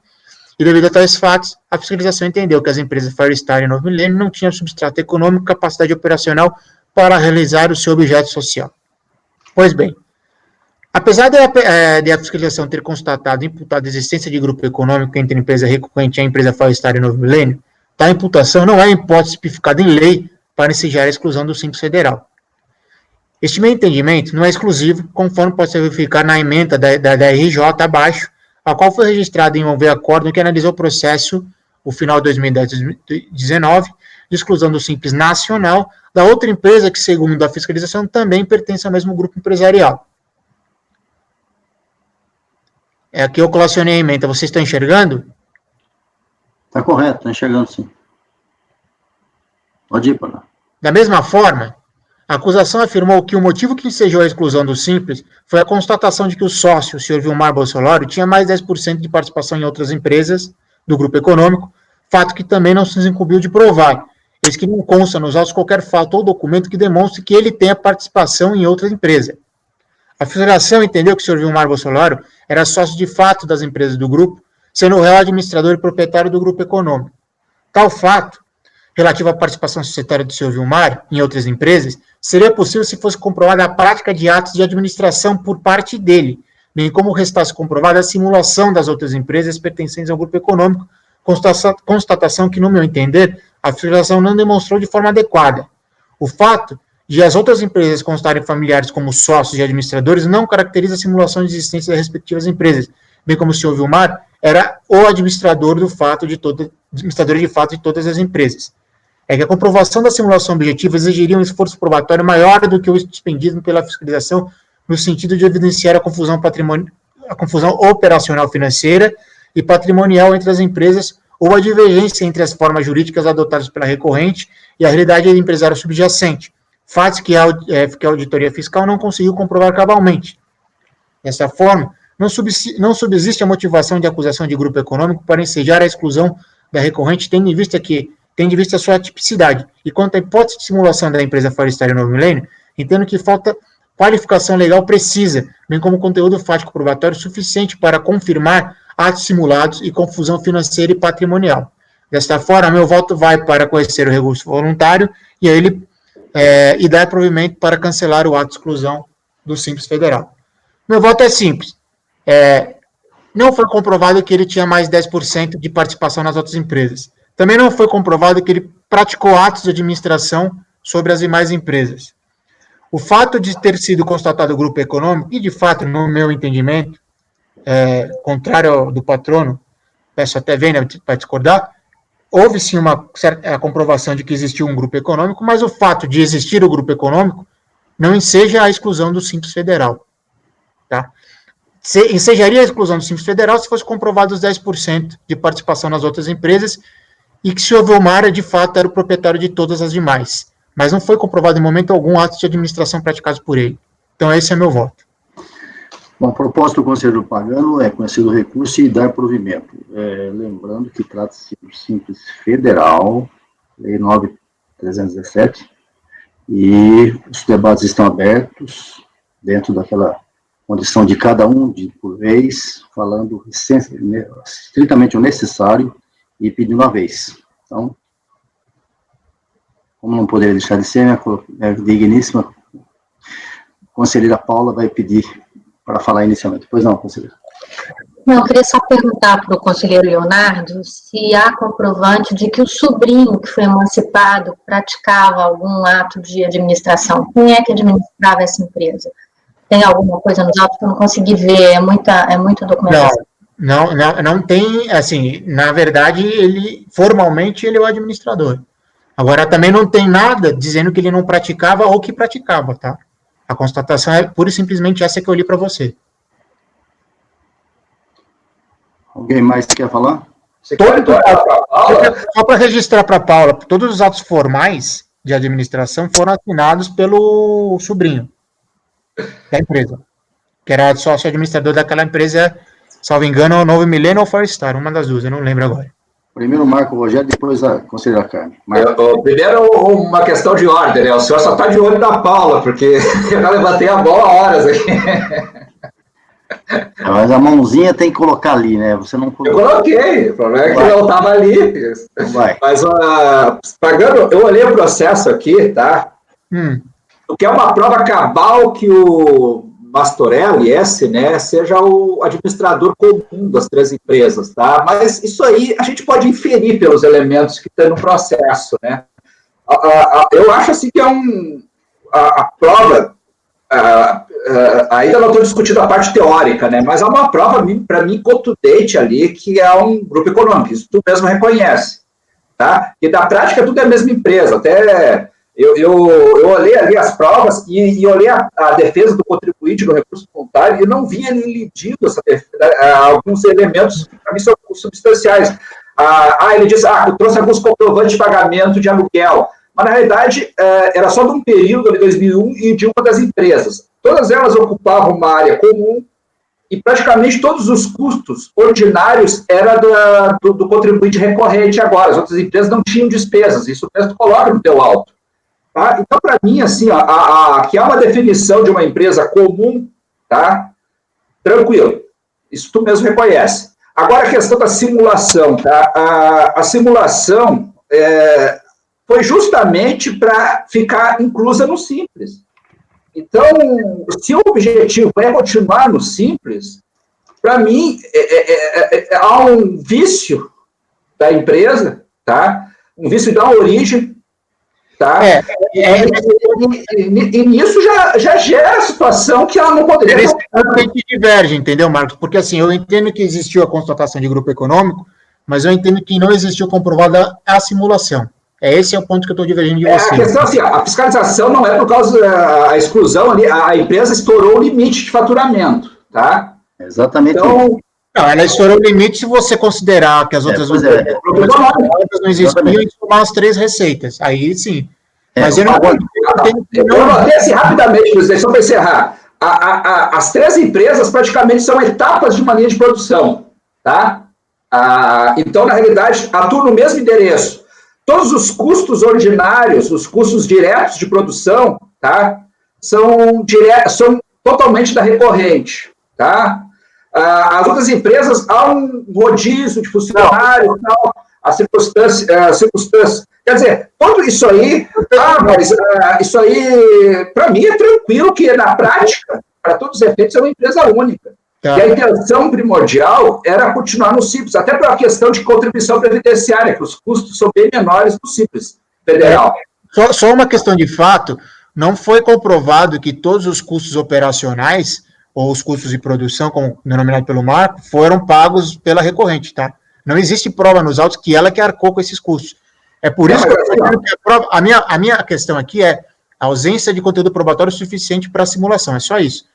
E devido a tais fatos, a fiscalização entendeu que as empresas Firestar e Novo Milênio não tinham substrato econômico e capacidade operacional para realizar o seu objeto social. Pois bem, apesar de a fiscalização ter constatado e imputado a existência de grupo econômico entre a empresa recorrente e a empresa Firestar e Novo Milênio, tal imputação não é hipótese tipificada em lei para ensejar a exclusão do Simples Federal. Este meu entendimento não é exclusivo, conforme pode se verificar na ementa da RJ abaixo, a qual foi registrada em um acórdão que analisou o processo o final de 2010 e 2019, de exclusão do Simples Nacional, da outra empresa que, segundo a fiscalização, também pertence ao mesmo grupo empresarial. Aqui eu colacionei a emenda, vocês estão enxergando? Está correto, está enxergando sim. Pode ir para lá. Da mesma forma, a acusação afirmou que o motivo que ensejou a exclusão do Simples foi a constatação de que o sócio, o senhor Vilmar Bolsonaro, tinha mais 10% de participação em outras empresas do grupo econômico, fato que também não se incumbiu de provar, eis que não consta nos autos qualquer fato ou documento que demonstre que ele tenha participação em outra empresa. A federação entendeu que o senhor Vilmar Bolsonaro era sócio de fato das empresas do grupo, sendo o réu administrador e proprietário do grupo econômico. Tal fato, relativo à participação societária do senhor Vilmar em outras empresas, seria possível se fosse comprovada a prática de atos de administração por parte dele, bem como restasse comprovada a simulação das outras empresas pertencentes ao grupo econômico, constatação que, no meu entender, a federação não demonstrou de forma adequada. O fato de as outras empresas constarem familiares como sócios e administradores não caracteriza a simulação de existência das respectivas empresas, bem como o senhor Vilmar era o administrador de fato de todas as empresas. É que a comprovação da simulação objetiva exigiria um esforço probatório maior do que o expendido pela fiscalização, no sentido de evidenciar a confusão operacional financeira e patrimonial entre as empresas ou a divergência entre as formas jurídicas adotadas pela recorrente e a realidade do empresário subjacente, fatos que a auditoria fiscal não conseguiu comprovar cabalmente. Dessa forma, não subsiste a motivação de acusação de grupo econômico para ensejar a exclusão da recorrente, tendo em vista a sua tipicidade. E quanto à hipótese de simulação da empresa Faristária Novo Milênio, entendo que falta qualificação legal precisa, bem como conteúdo fático probatório suficiente para confirmar atos simulados e confusão financeira e patrimonial. Desta forma, meu voto vai para conhecer o recurso voluntário e ele dar provimento para cancelar o ato de exclusão do Simples Federal. Meu voto é simples. Não foi comprovado que ele tinha mais 10% de participação nas outras empresas. Também não foi comprovado que ele praticou atos de administração sobre as demais empresas. O fato de ter sido constatado o grupo econômico, e de fato, no meu entendimento, contrário ao do patrono, peço até Vênia para discordar, houve sim uma certa comprovação de que existiu um grupo econômico, mas o fato de existir o grupo econômico não enseja a exclusão do Simples Federal. Tá? Ensejaria a exclusão do Simples Federal se fosse comprovado os 10% de participação nas outras empresas e que o senhor Vilmar, de fato, era o proprietário de todas as demais. Mas não foi comprovado em momento algum atos de administração praticados por ele. Então, esse é meu voto. Bom, a proposta do conselheiro Pagano é conhecer o recurso e dar provimento. Lembrando que trata-se do Simples Federal, Lei 9.317, e os debates estão abertos dentro daquela condição de cada um por vez, falando estritamente o necessário e pedindo a vez. Então, como não poderia deixar de ser, minha digníssima conselheira Paula vai pedir para falar inicialmente. Pois não, conselheira. Não, eu queria só perguntar para o conselheiro Leonardo se há comprovante de que o sobrinho que foi emancipado praticava algum ato de administração. Quem é que administrava essa empresa? Tem alguma coisa nos autos que eu não consegui ver? É muita documentação. Não tem, assim, na verdade, formalmente ele é o administrador. Agora, também não tem nada dizendo que ele não praticava ou que praticava, tá? A constatação é pura e simplesmente essa que eu li para você. Alguém mais quer falar? Só para registrar para a Paula, todos os atos formais de administração foram assinados pelo sobrinho da empresa, que era sócio administrador daquela empresa, salvo engano, Novo Milênio ou Farstar, uma das duas, eu não lembro agora. Primeiro Marco Rogério, depois a conselheira Carmen. Primeiro, uma questão de ordem, né? O senhor só está de olho da Paula, porque eu já levantei a bola há horas aqui. Mas a mãozinha tem que colocar ali, né? Você não colocou. Eu coloquei, o problema é que não estava ali. Vai. Mas, Pagano, eu olhei o processo aqui, tá? O que é uma prova cabal que o Mastorelli, né, seja o administrador comum das três empresas, tá? Mas isso aí a gente pode inferir pelos elementos que tem no processo, né? Eu acho assim que a prova ainda não estou discutindo a parte teórica, né? Mas há uma prova, para mim, contundente ali, que é um grupo econômico, isso tu mesmo reconhece, tá? E da prática tudo é a mesma empresa, até eu olhei ali as provas e olhei a defesa do contribuinte no recurso voluntário e não vi ele lidido alguns elementos que para mim são substanciais. Ele disse, trouxe alguns comprovantes de pagamento de aluguel, mas na realidade era só de um período, de 2001, e de uma das empresas. Todas elas ocupavam uma área comum e praticamente todos os custos ordinários eram do contribuinte recorrente agora. As outras empresas não tinham despesas, isso mesmo tu coloca no teu auto. Tá? Então, para mim, assim, que há uma definição de uma empresa comum, tá? Tranquilo, isso tu mesmo reconhece. Agora, a questão da simulação, tá? A simulação foi justamente para ficar inclusa no Simples. Então, se o objetivo é continuar no Simples, para mim, há um vício da empresa, tá? Um vício da origem, tá? E nisso já gera a situação que ela não poderia... Esse ponto que diverge, entendeu, Marcos? Porque, assim, eu entendo que existiu a constatação de grupo econômico, mas eu entendo que não existiu comprovada a simulação. Esse é o ponto que eu estou divergindo de você. A questão, assim, a fiscalização não é por causa da exclusão ali, a empresa estourou o limite de faturamento, tá? Exatamente. Então, não, ela estourou o limite se você considerar que as outras não existiam e somar as 3 receitas. Aí, sim. Mas eu não... Eu notei assim, rapidamente, presidente, só para encerrar. As 3 empresas praticamente são etapas de uma linha de produção, tá? Então, na realidade, atuam no mesmo endereço. Todos os custos ordinários, os custos diretos de produção, tá? São totalmente da recorrente, tá? As outras empresas, há um rodízio de funcionários, tal, a circunstância. Quer dizer, tudo isso aí, mas isso aí, para mim, é tranquilo que, na prática, para todos os efeitos, é uma empresa única. Tá. E a intenção primordial era continuar no Simples, até por uma questão de contribuição previdenciária, que os custos são bem menores do Simples federal. Só uma questão de fato, não foi comprovado que todos os custos operacionais, ou os custos de produção, como denominado pelo Marco, foram pagos pela recorrente, tá? Não existe prova nos autos que ela que arcou com esses custos. É por isso que eu estou dizendo que a minha questão aqui é a ausência de conteúdo probatório suficiente para a simulação, é só isso.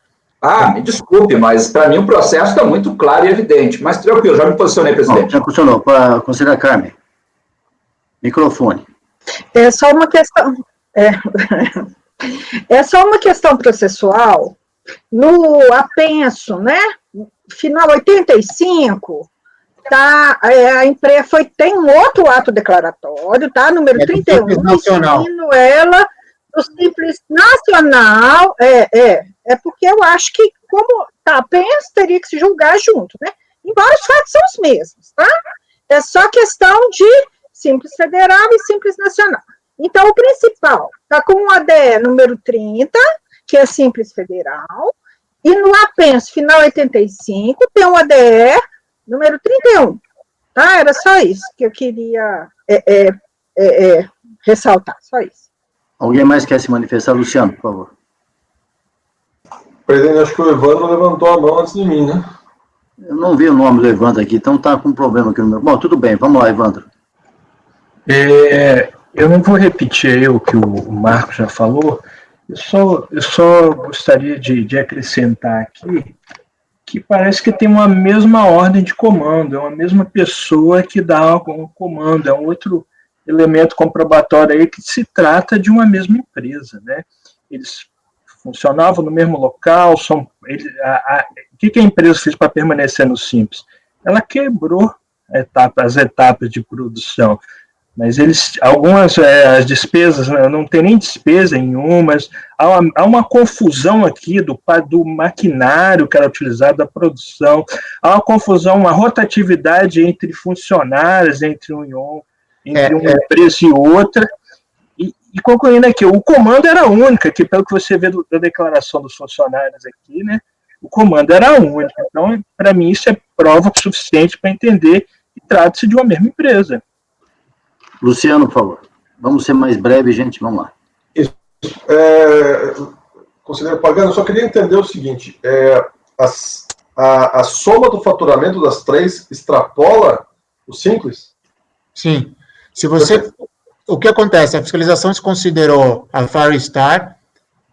Me desculpe, mas para mim o processo está muito claro e evidente. Mas tranquilo, já me posicionei, presidente. Já posicionou. Para a conselheira Carmen. Microfone. É só uma questão. É só uma questão processual. No apenso, né? Final 85, tá? A empresa tem um outro ato declaratório, tá? Número 31, ensinando ela do Simples Nacional. É porque eu acho que, como tá apenso, teria que se julgar junto, né? Embora os fatos são os mesmos, tá? É só questão de Simples Federal e Simples Nacional. Então, o principal tá com o ADE número 30, que é Simples Federal, e no apenso final 85 tem o ADE número 31, tá? Era só isso que eu queria ressaltar, só isso. Alguém mais quer se manifestar? Luciano, por favor. Presidente, acho que o Evandro levantou a mão antes de mim, né? Eu não vi o nome do Evandro aqui, então tá com um problema aqui no meu... Bom, tudo bem, vamos lá, Evandro. Eu não vou repetir aí o que o Marco já falou, eu só gostaria de acrescentar aqui que parece que tem uma mesma ordem de comando, é uma mesma pessoa que dá o comando, é um outro elemento comprobatório aí que se trata de uma mesma empresa, né? Eles funcionavam no mesmo local, o que a empresa fez para permanecer no Simples? Ela quebrou as etapas de produção, mas algumas as despesas, não tem nem despesa em umas, há uma confusão aqui do maquinário que era utilizado da produção, há uma confusão, uma rotatividade entre funcionários, entre uma empresa e outra, e concluindo aqui, o comando era único, que pelo que você vê da declaração dos funcionários aqui, né, o comando era único. Então, para mim, isso é prova suficiente para entender que trata-se de uma mesma empresa. Luciano, por favor. Vamos ser mais breve, gente, vamos lá. Isso. Conselheiro Pagano, eu só queria entender o seguinte, a soma do faturamento das três extrapola o Simples? Sim. Se você... O que acontece? A fiscalização se considerou a Firestar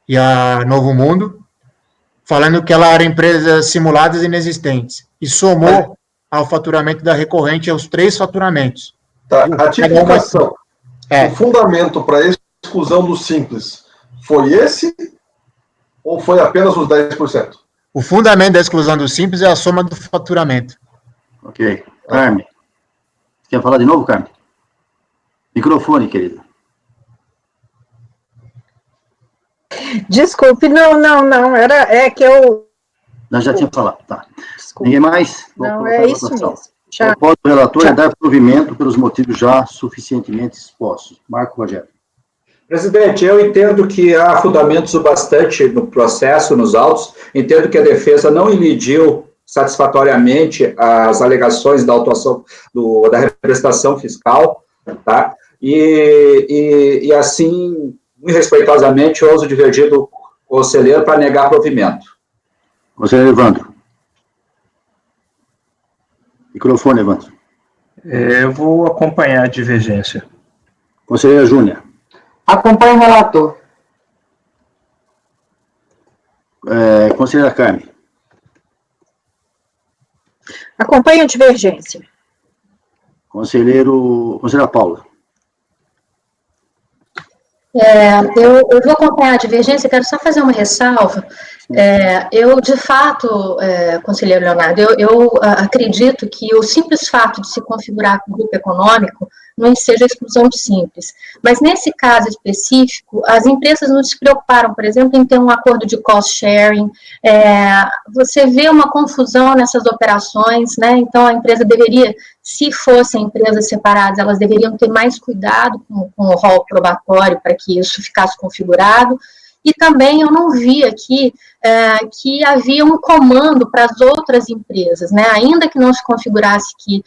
e a Novo Mundo, falando que ela era empresas simuladas e inexistentes, e somou ao faturamento da recorrente aos 3 faturamentos. Tá, a tipificação, o fundamento para a exclusão do Simples foi esse ou foi apenas os 10%? O fundamento da exclusão do Simples é a soma do faturamento. Ok. Carmen, quer falar de novo, Carmen? Microfone, querida. Desculpe, não, é que eu... Nós já tinha falado, tá. Desculpa. Ninguém mais? Não, é isso mesmo. O propósito do relator é dar provimento pelos motivos já suficientemente expostos. Marco Rogério. Presidente, eu entendo que há fundamentos o bastante no processo, nos autos, entendo que a defesa não elidiu satisfatoriamente as alegações da autuação da representação fiscal, tá? E assim, muito respeitosamente, ouso divergir do conselheiro para negar provimento. Conselheiro Evandro. Microfone, Evandro. Eu vou acompanhar a divergência. Conselheira Júnior. Acompanhe o relator. Conselheira Carmen. Acompanhe a divergência. Conselheira Paula. Eu vou acompanhar a divergência, quero só fazer uma ressalva. Eu, de fato, conselheiro Leonardo, eu acredito que o simples fato de se configurar com grupo econômico não seja exclusão de Simples. Mas, nesse caso específico, as empresas não se preocuparam, por exemplo, em ter um acordo de cost sharing. Você vê uma confusão nessas operações, né? Então, a empresa deveria, se fossem empresas separadas, elas deveriam ter mais cuidado com o rol probatório para que isso ficasse configurado. E também eu não vi aqui que havia um comando para as outras empresas, né? Ainda que não se configurasse que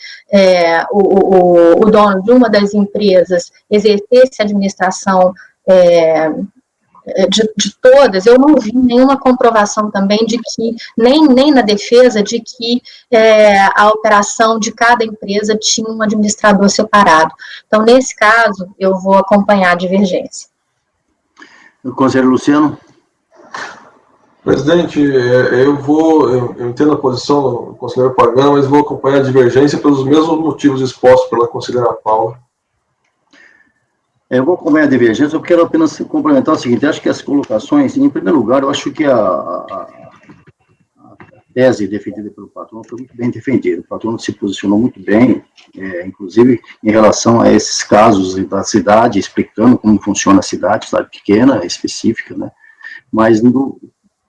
o dono de uma das empresas exercesse a administração de todas, eu não vi nenhuma comprovação também de que, nem na defesa, de que a operação de cada empresa tinha um administrador separado. Então, nesse caso, eu vou acompanhar a divergência. O conselheiro Luciano. Presidente, eu entendo a posição do conselheiro Pagano, mas vou acompanhar a divergência pelos mesmos motivos expostos pela conselheira Paula. Eu vou acompanhar a divergência, eu quero apenas complementar o seguinte, acho que as colocações, em primeiro lugar, eu acho que a tese defendida pelo patrono foi muito bem defendida, o patrono se posicionou muito bem, inclusive em relação a esses casos da cidade, explicando como funciona a cidade pequena, específica, né, mas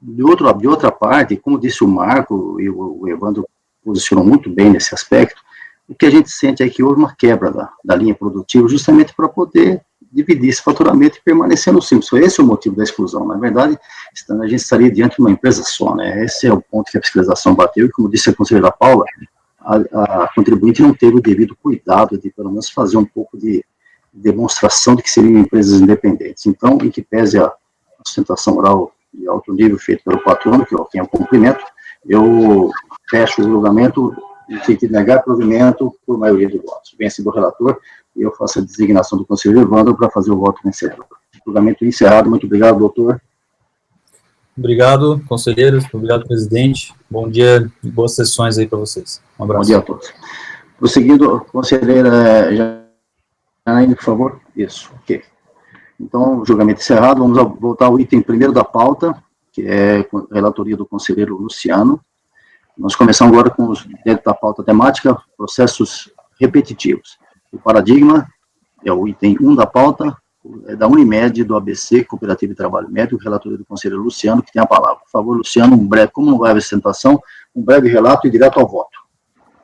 de outra parte, como disse o Marco, e o Evandro posicionou muito bem nesse aspecto, o que a gente sente é que houve uma quebra da linha produtiva, justamente para poder dividir esse faturamento e permanecer no Simples. Foi esse o motivo da exclusão. Na verdade, a gente estaria diante de uma empresa só, né? Esse é o ponto que a fiscalização bateu, e como disse a conselheira Paula, a contribuinte não teve o devido cuidado de, pelo menos, fazer um pouco de demonstração de que seriam empresas independentes. Então, em que pese a sustentação oral de alto nível feita pelo patrono, que é quem eu cumprimento, eu fecho o julgamento no sentido de negar provimento por maioria de votos. Vence do relator, e eu faço a designação do conselheiro Evandro para fazer o voto vencedor. Julgamento encerrado. Muito obrigado, doutor. Obrigado, conselheiros. Obrigado, presidente. Bom dia e boas sessões aí para vocês. Um abraço. Bom dia a todos. Prosseguindo, conselheira Janaína, por favor. Isso, ok. Então, julgamento encerrado. Vamos voltar ao item primeiro da pauta, que é a relatoria do conselheiro Luciano. Nós começamos agora com os dentro da pauta temática, processos repetitivos. O paradigma é o item 1 da pauta, é da Unimed, do ABC, Cooperativa de Trabalho Médico, relatoria do conselheiro Luciano, que tem a palavra. Por favor, Luciano, como não vai haver sustentação, um breve relato e direto ao voto.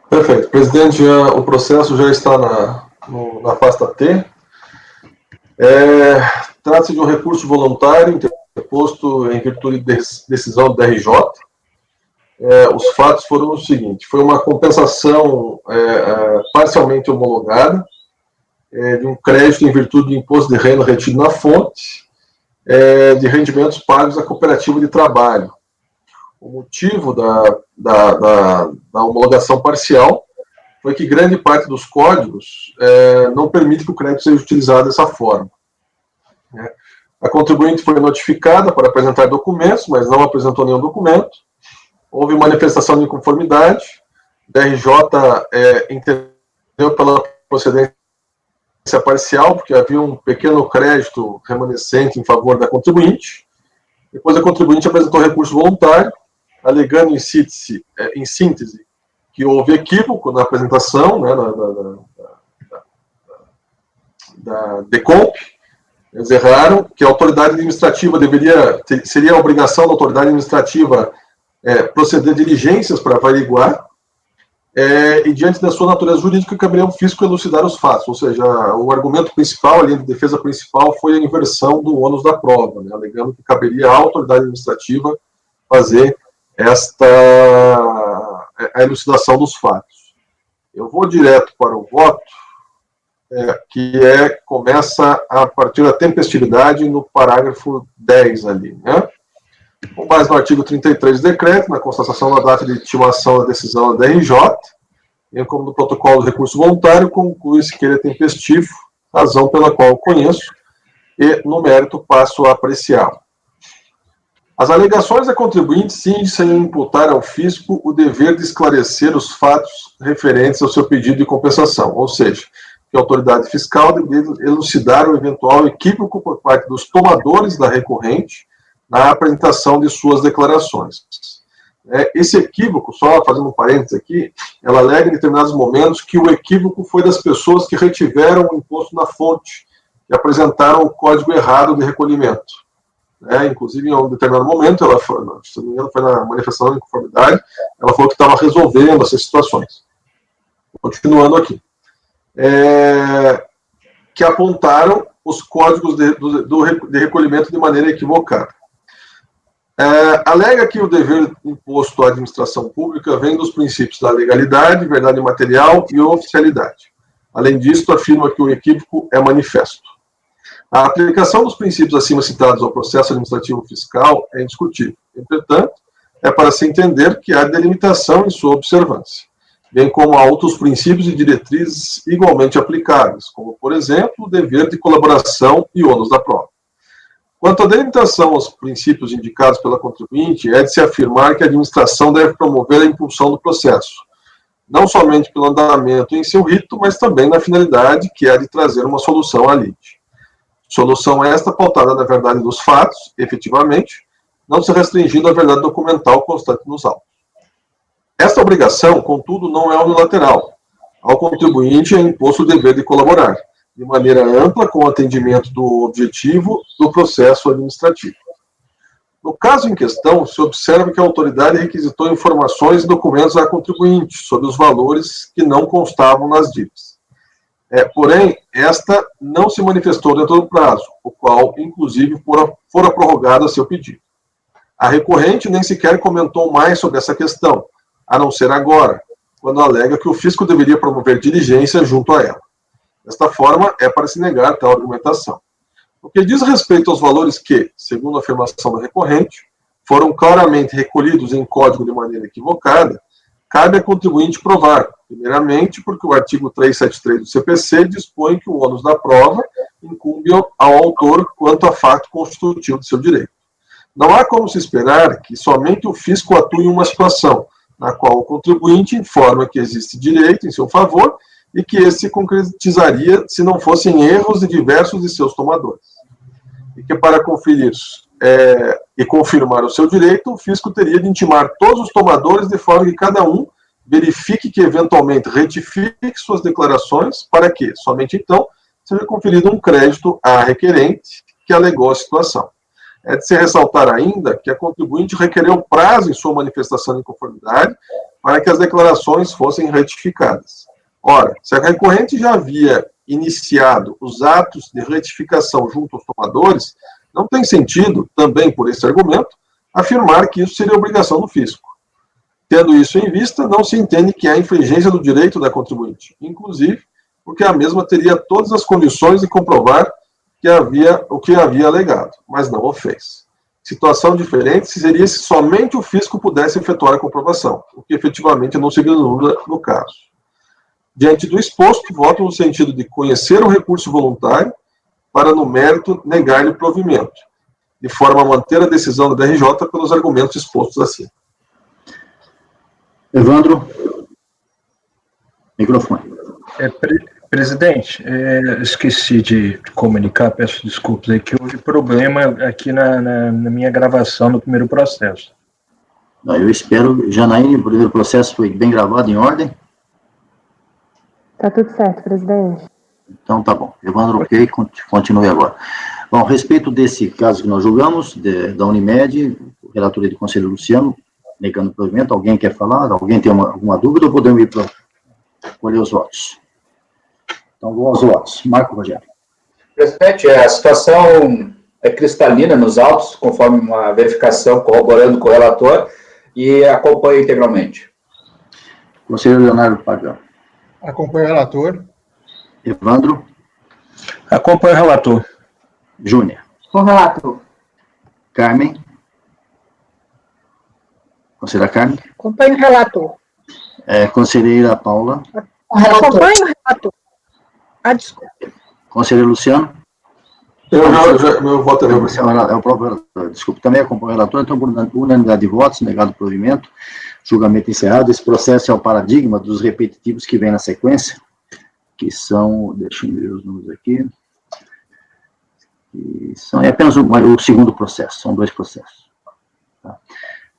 Perfeito. Presidente, o processo já está na pasta T. Trata-se de um recurso voluntário interposto em virtude de decisão do RJ. Os fatos foram o seguinte: foi uma compensação parcialmente homologada de um crédito em virtude do imposto de renda retido na fonte, de rendimentos pagos à cooperativa de trabalho. O motivo da homologação parcial foi que grande parte dos códigos não permite que o crédito seja utilizado dessa forma. A contribuinte foi notificada para apresentar documentos, mas não apresentou nenhum documento. Houve manifestação de inconformidade. O DRJ entendeu pela procedência parcial, porque havia um pequeno crédito remanescente em favor da contribuinte. Depois a contribuinte apresentou recurso voluntário, alegando em síntese que houve equívoco na apresentação, né, da DECOMP. Eles erraram, que a autoridade administrativa seria a obrigação da autoridade administrativa proceder diligências para averiguar, e diante da sua natureza jurídica, caberia ao fisco elucidar os fatos, ou seja, o argumento principal, a linha de defesa principal, foi a inversão do ônus da prova, né, alegando que caberia à autoridade administrativa fazer a elucidação dos fatos. Eu vou direto para o voto, que começa a partir da tempestividade no parágrafo 10 ali, né? Com base no artigo 33 do decreto, na constatação da data de intimação da decisão da DRJ, bem como no protocolo do recurso voluntário, conclui-se que ele é tempestivo, razão pela qual eu conheço, e no mérito passo a apreciá-lo. As alegações da contribuinte cingem-se a imputar ao fisco o dever de esclarecer os fatos referentes ao seu pedido de compensação, ou seja, que a autoridade fiscal deve elucidar o eventual equívoco por parte dos tomadores da recorrente na apresentação de suas declarações. Esse equívoco, só fazendo um parênteses aqui, ela alega em determinados momentos que o equívoco foi das pessoas que retiveram o imposto na fonte e apresentaram o código errado de recolhimento. Inclusive, em um determinado momento, ela foi, se não me engano, foi na manifestação de inconformidade, ela falou que estava resolvendo essas situações. Continuando aqui. Que apontaram os códigos de recolhimento de maneira equivocada. Alega que o dever imposto à administração pública vem dos princípios da legalidade, verdade material e oficialidade. Além disso, afirma que o equívoco é manifesto. A aplicação dos princípios acima citados ao processo administrativo fiscal é indiscutível. Entretanto, é para se entender que há delimitação em sua observância, bem como há outros princípios e diretrizes igualmente aplicáveis, como, por exemplo, o dever de colaboração e ônus da prova. Quanto à delimitação aos princípios indicados pela contribuinte, é de se afirmar que a administração deve promover a impulsão do processo, não somente pelo andamento em seu rito, mas também na finalidade que é de trazer uma solução à lide. Solução esta pautada na verdade dos fatos, efetivamente, não se restringindo à verdade documental constante nos autos. Esta obrigação, contudo, não é unilateral. Ao contribuinte é imposto o dever de colaborar, de maneira ampla, com o atendimento do objetivo do processo administrativo. No caso em questão, se observa que a autoridade requisitou informações e documentos à contribuinte sobre os valores que não constavam nas dívidas. Porém, esta não se manifestou dentro do prazo, o qual, inclusive, fora prorrogado a seu pedido. A recorrente nem sequer comentou mais sobre essa questão, a não ser agora, quando alega que o fisco deveria promover diligência junto a ela. Desta forma, é para se negar tal argumentação. O que diz respeito aos valores que, segundo a afirmação da recorrente, foram claramente recolhidos em código de maneira equivocada, cabe à contribuinte provar, primeiramente, porque o artigo 373 do CPC dispõe que o ônus da prova incumbe ao autor quanto a fato constitutivo de seu direito. Não há como se esperar que somente o fisco atue em uma situação na qual o contribuinte informa que existe direito em seu favor e que esse se concretizaria se não fossem erros de diversos de seus tomadores. E que para conferir e confirmar o seu direito, o fisco teria de intimar todos os tomadores de forma que cada um verifique que eventualmente retifique suas declarações para que, somente então, seja conferido um crédito à requerente que alegou a situação. É de se ressaltar ainda que a contribuinte requereu prazo em sua manifestação de inconformidade para que as declarações fossem retificadas. Ora, se a recorrente já havia iniciado os atos de retificação junto aos tomadores, não tem sentido, também por esse argumento, afirmar que isso seria obrigação do fisco. Tendo isso em vista, não se entende que há infringência do direito da contribuinte, inclusive porque a mesma teria todas as condições de comprovar o que havia alegado, mas não o fez. Situação diferente seria se somente o fisco pudesse efetuar a comprovação, o que efetivamente não se vislumbra no caso. Diante do exposto, voto no sentido de conhecer o recurso voluntário para, no mérito, negar-lhe provimento, de forma a manter a decisão da DRJ pelos argumentos expostos acima. Evandro, microfone. Presidente, esqueci de comunicar, peço desculpas, é que houve problema aqui na minha gravação no primeiro processo. Não, eu espero, Janaíne, o primeiro processo foi bem gravado, em ordem? Tá tudo certo, presidente. Então tá bom. Evandro, ok, continue agora. Bom, a respeito desse caso que nós julgamos, da Unimed, relatoria do Conselho Luciano, negando o provimento, alguém quer falar? Alguém tem alguma dúvida ou podemos ir para colher os votos? Então, vamos aos votos. Marco Rogério. Presidente, a situação é cristalina nos autos, conforme uma verificação corroborando com o relator, e acompanho integralmente. Conselheiro Leonardo Pagão. Acompanho o relator. Evandro. Acompanho o relator. Júnior. Com o relator. Carmen. Conselheira Carmen. Acompanho o relator. Conselheira Paula. Acompanho o relator. Desculpa. Conselheiro Luciano. Meu voto é o próprio relator. Desculpa, também acompanho o relator, então, por unanimidade de votos, negado o provimento, julgamento encerrado. Esse processo é o paradigma dos repetitivos que vem na sequência, que são, deixa eu ver os números aqui, é apenas o segundo processo, são 2 processos. Tá?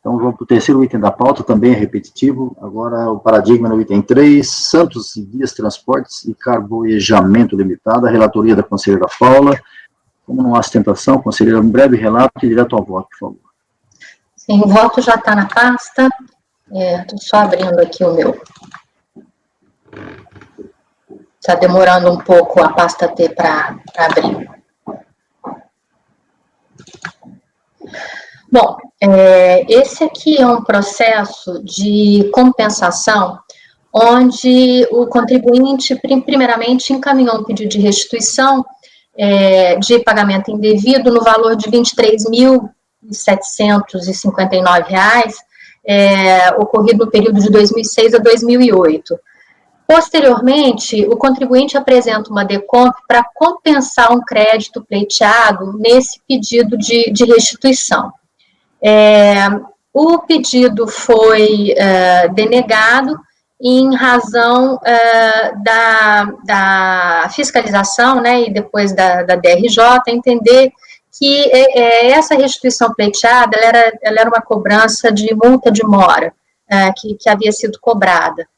Então, vamos para o terceiro item da pauta, também é repetitivo, agora o paradigma no item 3, Santos e Dias Transportes e Carboejamento Limitado, a relatoria da conselheira Paula. Como não há sustentação, conselheira, um breve relato e direto ao voto, por favor. Sim, o voto já está na pasta, estou só abrindo aqui o meu. Está demorando um pouco a pasta T para abrir. Bom, esse aqui é um processo de compensação, onde o contribuinte, primeiramente, encaminhou um pedido de restituição de pagamento indevido no valor de R$ 23.759, ocorrido no período de 2006 a 2008. Posteriormente, o contribuinte apresenta uma DECOMP para compensar um crédito pleiteado nesse pedido de restituição. O pedido foi denegado em razão da fiscalização, né, e depois da DRJ, entender que essa restituição pleiteada ela era uma cobrança de multa de mora que havia sido cobrada.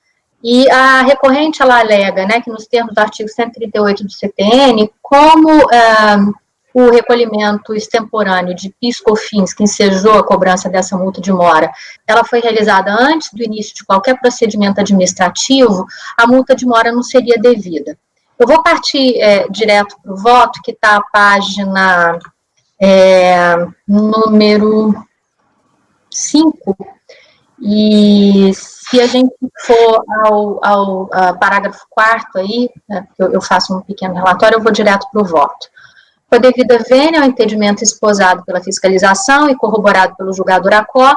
E a recorrente, ela alega, né, que nos termos do artigo 138 do CTN, como o recolhimento extemporâneo de PIS/COFINS, que ensejou a cobrança dessa multa de mora, ela foi realizada antes do início de qualquer procedimento administrativo, a multa de mora não seria devida. Eu vou partir direto para o voto, que está a página número 5, e se a gente for ao parágrafo 4º aí, eu faço um pequeno relatório, eu vou direto para o voto. Com a devida vênia ao entendimento esposado pela fiscalização e corroborado pelo julgador ACO,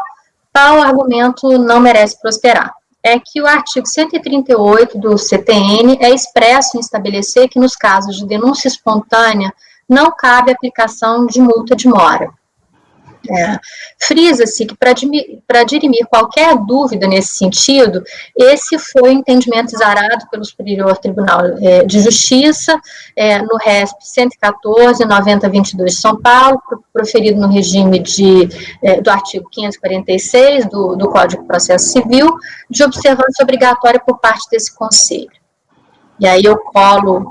tal argumento não merece prosperar. É que o artigo 138 do CTN é expresso em estabelecer que nos casos de denúncia espontânea não cabe aplicação de multa de mora. Frisa-se que para dirimir qualquer dúvida nesse sentido, esse foi o entendimento exarado pelo Superior Tribunal de Justiça, no RESP 114/9022 de São Paulo, proferido no regime do artigo 546 do Código de Processo Civil, de observância obrigatória por parte desse Conselho. E aí eu colo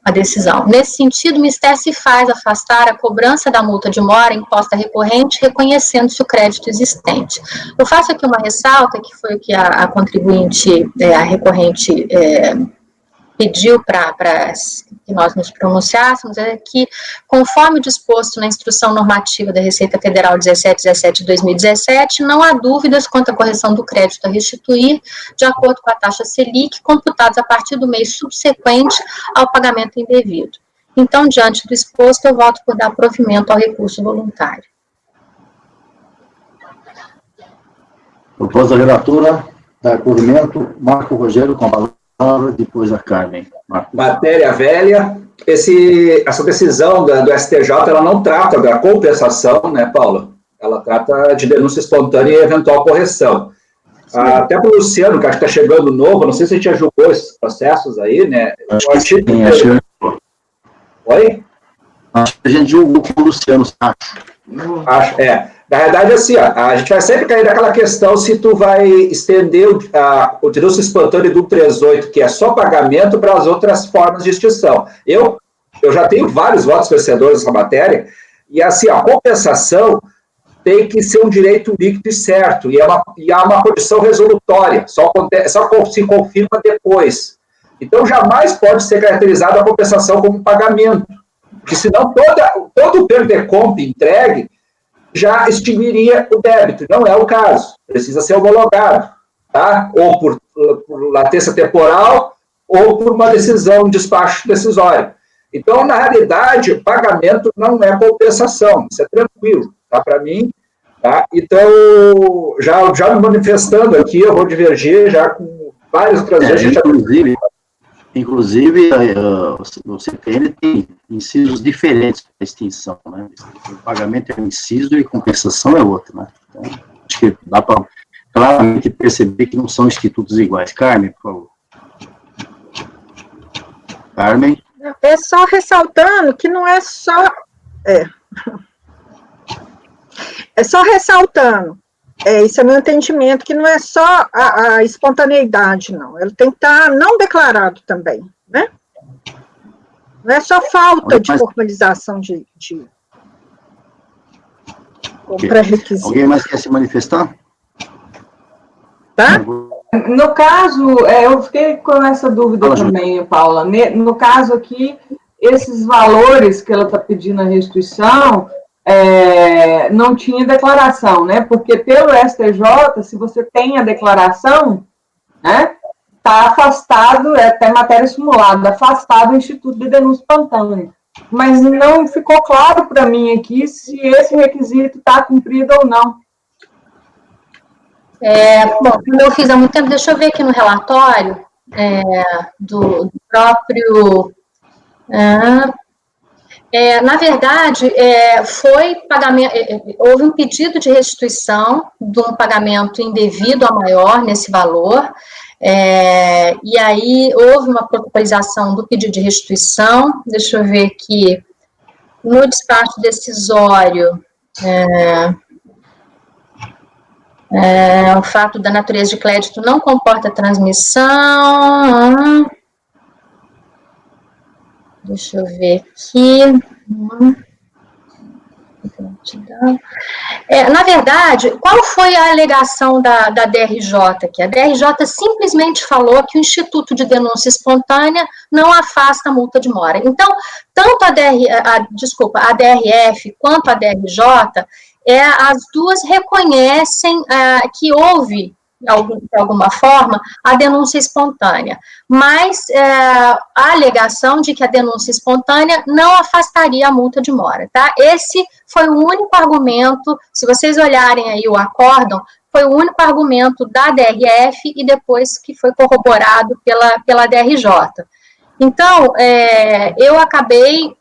a decisão. Nesse sentido, o Ministério se faz afastar a cobrança da multa de mora imposta recorrente, reconhecendo-se o crédito existente. Eu faço aqui uma ressalta, que foi o que a contribuinte, a recorrente, pediu para que nós nos pronunciássemos, que, conforme disposto na Instrução Normativa da Receita Federal 1717 de 2017, não há dúvidas quanto à correção do crédito a restituir, de acordo com a taxa Selic, computados a partir do mês subsequente ao pagamento indevido. Então, diante do exposto, eu voto por dar provimento ao recurso voluntário. Proposta da relatora, dar provimento, Marco Rogério com a palavra, depois a Carmen. Marco. Matéria velha. Essa decisão do STJ, ela não trata da compensação, né, Paula? Ela trata de denúncia espontânea e eventual correção. Até para o Luciano, que acho que está chegando novo, não sei se a gente já julgou esses processos aí, né? Oi? Acho que a gente julgou com o Luciano, acho. Na verdade, assim, a gente vai sempre cair naquela questão se tu vai estender o denúncia espontânea do 138, que é só pagamento, para as outras formas de extinção. Eu já tenho vários votos vencedores nessa matéria, e assim, a compensação tem que ser um direito líquido e certo, e há uma condição resolutória, só se confirma depois. Então, jamais pode ser caracterizada a compensação como pagamento, porque senão todo o termo de compra entregue já extinguiria o débito. Não é o caso. Precisa ser homologado, tá? Ou por latência temporal, ou por uma decisão, um despacho decisório. Então, na realidade, o pagamento não é compensação. Isso é tranquilo, tá? Para mim, tá? Então, já me manifestando aqui, eu vou divergir já com várias outras vezes. Inclusive, o CPN tem incisos diferentes para extinção, né? O pagamento é um inciso e compensação é outro, né? Então, acho que dá para claramente perceber que não são institutos iguais. Carmen, por favor. Carmen? É só ressaltando que não é só... É só ressaltando, isso é meu entendimento, que não é só a espontaneidade, não. Ele tem que estar não declarado também, né? Não é só falta de formalização de pré-requisito. Alguém mais quer se manifestar? Tá? No caso, eu fiquei com essa dúvida também, Paula. No caso aqui, esses valores que ela está pedindo a restituição... não tinha declaração, né? Porque pelo STJ, se você tem a declaração, né, está afastado, até matéria simulada, afastado o Instituto de Denúncia Espontânea. Mas não ficou claro para mim aqui se esse requisito está cumprido ou não. Bom, como eu fiz há muito tempo, deixa eu ver aqui no relatório do próprio... na verdade, foi pagamento, houve um pedido de restituição de um pagamento indevido a maior nesse valor, e aí houve uma protocolização do pedido de restituição. Deixa eu ver aqui, no despacho decisório, o fato da natureza de crédito não comporta transmissão... Deixa eu ver aqui. Na verdade, qual foi a alegação da DRJ aqui? A DRJ simplesmente falou que o Instituto de Denúncia Espontânea não afasta a multa de mora. Então, tanto a DRF quanto a DRJ, as duas reconhecem que houve, de alguma forma, a denúncia espontânea, mas a alegação de que a denúncia espontânea não afastaria a multa de mora, tá? Esse foi o único argumento, se vocês olharem aí o acórdão, foi o único argumento da DRF e depois que foi corroborado pela DRJ. Então, eu acabei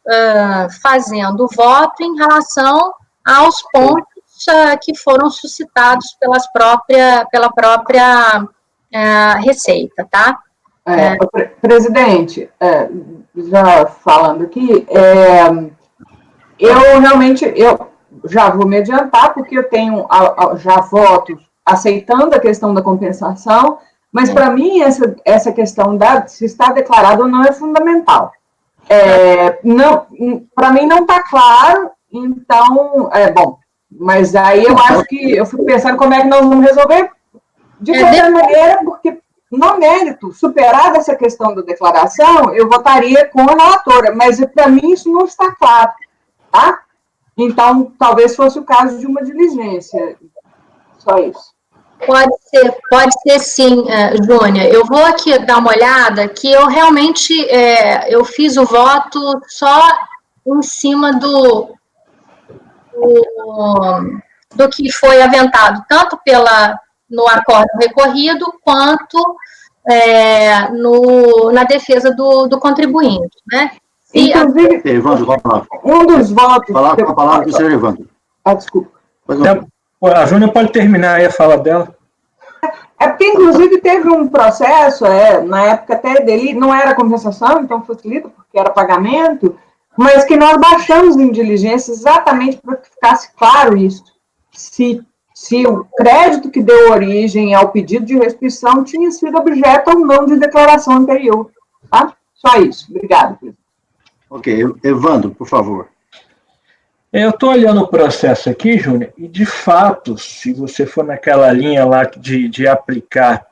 fazendo voto em relação aos pontos que foram suscitados pela própria Receita, tá? Presidente, já falando aqui, eu realmente já vou me adiantar, porque eu tenho já votos aceitando a questão da compensação, mas para mim essa questão se está declarado ou não é fundamental. Para mim não está claro, então, bom, mas aí eu acho que eu fico pensando como é que nós vamos resolver de qualquer maneira, porque no mérito, superada essa questão da declaração, eu votaria com a relatora, mas para mim isso não está claro, tá? Então, talvez fosse o caso de uma diligência, só isso. Pode ser sim, Júnia. Eu vou aqui dar uma olhada, que eu realmente eu fiz o voto só em cima do que foi aventado, tanto no acordo recorrido, quanto na defesa do contribuinte, né? Inclusive, Evandro, vai falar. Um dos votos... Falar com a palavra do senhor Evandro. Desculpa. A Júnia pode terminar aí a fala dela. É porque, inclusive, teve um processo, na época até dele, não era compensação, então facilita, porque era pagamento, mas que nós baixamos em diligência exatamente para que ficasse claro isso. Se o crédito que deu origem ao pedido de restituição tinha sido objeto ou não de declaração anterior. Tá? Só isso. Obrigado, presidente. Ok. Evandro, por favor. Eu estou olhando o processo aqui, Júnior, e de fato, se você for naquela linha lá de aplicar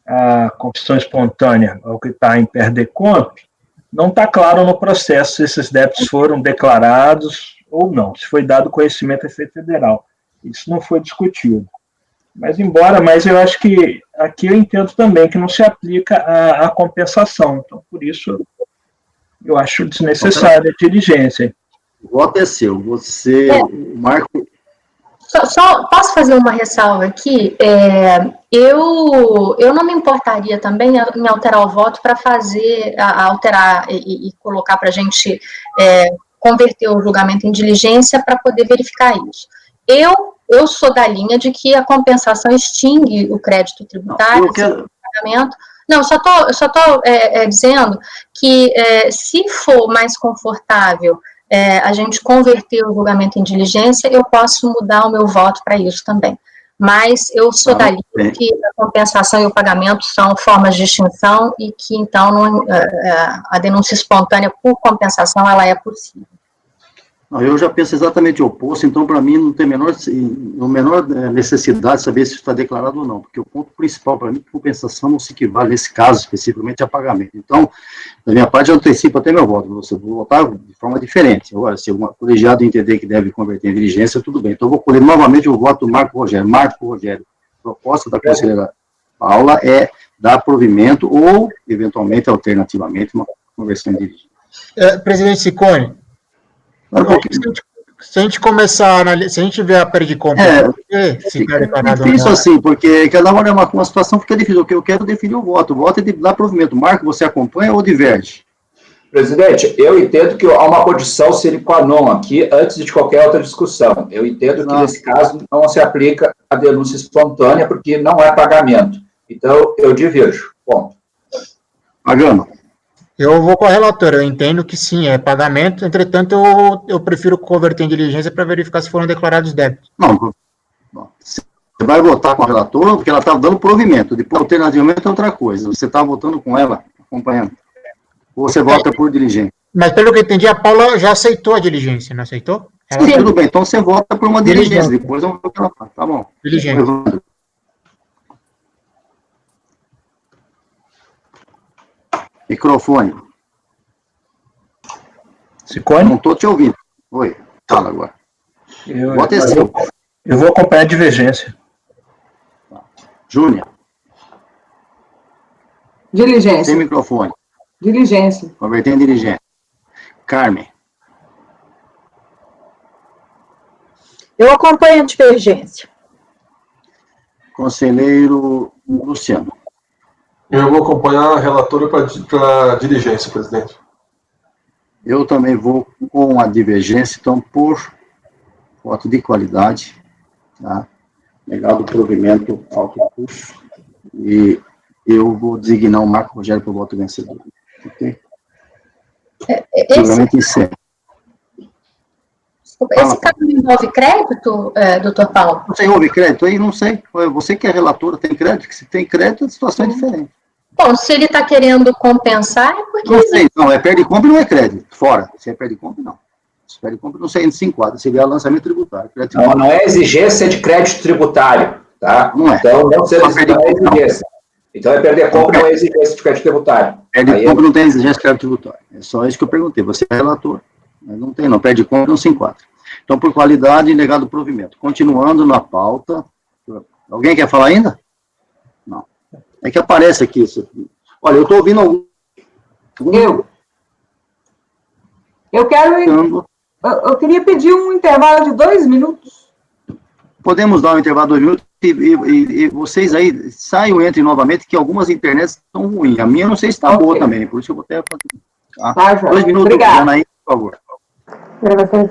a confissão espontânea ao que está em PERDECOMP, não está claro no processo se esses débitos foram declarados ou não, se foi dado conhecimento à Receita Federal. Isso não foi discutido. Mas eu acho que aqui eu entendo também que não se aplica a compensação. Então, por isso, eu acho desnecessária a diligência. O voto é seu. Você, Marco... Só posso fazer uma ressalva aqui? Eu não me importaria também em alterar o voto para alterar e colocar para a gente converter o julgamento em diligência para poder verificar isso. Eu sou da linha de que a compensação extingue o crédito tributário, o pagamento. Não, só estou dizendo que se for mais confortável a gente converter o julgamento em diligência, eu posso mudar o meu voto para isso também. Mas eu sou da linha que a compensação e o pagamento são formas de extinção e que, então, a denúncia espontânea por compensação, ela é possível. Não, eu já penso exatamente o oposto, então, para mim, não tem a menor necessidade de saber se está declarado ou não, porque o ponto principal, para mim, é que compensação não se equivale, nesse caso, especificamente, a pagamento. Então, da minha parte, eu antecipo até meu voto, você vou votar de forma diferente. Agora, se o colegiado entender que deve converter em diligência, tudo bem. Então, eu vou colher novamente o voto do Marco Rogério. Marco Rogério, a proposta da conselheira Paula é dar provimento ou, eventualmente, alternativamente, uma conversão em diligência. Presidente Ciccone, se a gente começar a analisar, se a gente ver a perda de compra, é difícil assim, porque cada hora é uma situação fica difícil. O que eu quero definir o voto é de dar provimento. Marco, você acompanha ou diverge? Presidente, eu entendo que há uma condição sine qua non aqui, antes de qualquer outra discussão. Eu entendo que, nesse caso, não se aplica a denúncia espontânea, porque não é pagamento. Então, eu diverjo. Ponto. Pagando. Eu vou com a relatora, eu entendo que sim, é pagamento, entretanto, eu prefiro converter em diligência para verificar se foram declarados débitos. Não, você vai votar com a relatora, porque ela está dando provimento, depois, alternativamente, é outra coisa. Você está votando com ela, acompanhando. Ou você vota por diligência. Mas, pelo que eu entendi, a Paula já aceitou a diligência, não aceitou? Sim, tudo bem, então você vota por uma diligência, depois vamos ver o que ela faz, tá bom. Diligência. Microfone. Ciccone? Não estou te ouvindo. Oi, fala agora. Voto é seu. Eu vou acompanhar a divergência. Júnior. Diligência. Sem microfone. Diligência. Converter em diligência. Carmen. Eu acompanho a divergência. Conselheiro Luciano. Eu vou acompanhar a relatora para diligência, presidente. Eu também vou com a divergência, então, por voto de qualidade, tá? Negado o provimento ao recurso, e eu vou designar o Marco Rogério para o voto vencedor. Ok? Esse caso envolve crédito, doutor Paulo? Você envolve crédito aí? Não sei. Você que é relatora, tem crédito? Se tem crédito, a situação é diferente. Bom, se ele está querendo compensar, é porque... Não sei, não, perde compra não é crédito, fora. Se é perde compra, não. Se perde compra, não sei, se enquadra, seria lançamento tributário. Não é exigência de crédito tributário, tá? Não é. Então, não é exigência. Então, é perder compra, não é exigência de crédito tributário. Perde compra não tem exigência de crédito tributário. É só isso que eu perguntei. Você é relator. Mas não tem, não. Perde compra, não se enquadra. Então, por qualidade, negado o provimento. Continuando na pauta, Alguém quer falar ainda? Não. É que aparece aqui. Olha, eu estou ouvindo Eu queria pedir um intervalo de 2 minutos. Podemos dar um intervalo de 2 minutos e vocês aí saiam e entrem novamente, que algumas internets estão ruins. A minha eu não sei se está boa também, por isso eu vou até fazer. Tá? 2 minutos, Obrigada. Janaína, por favor. Gravação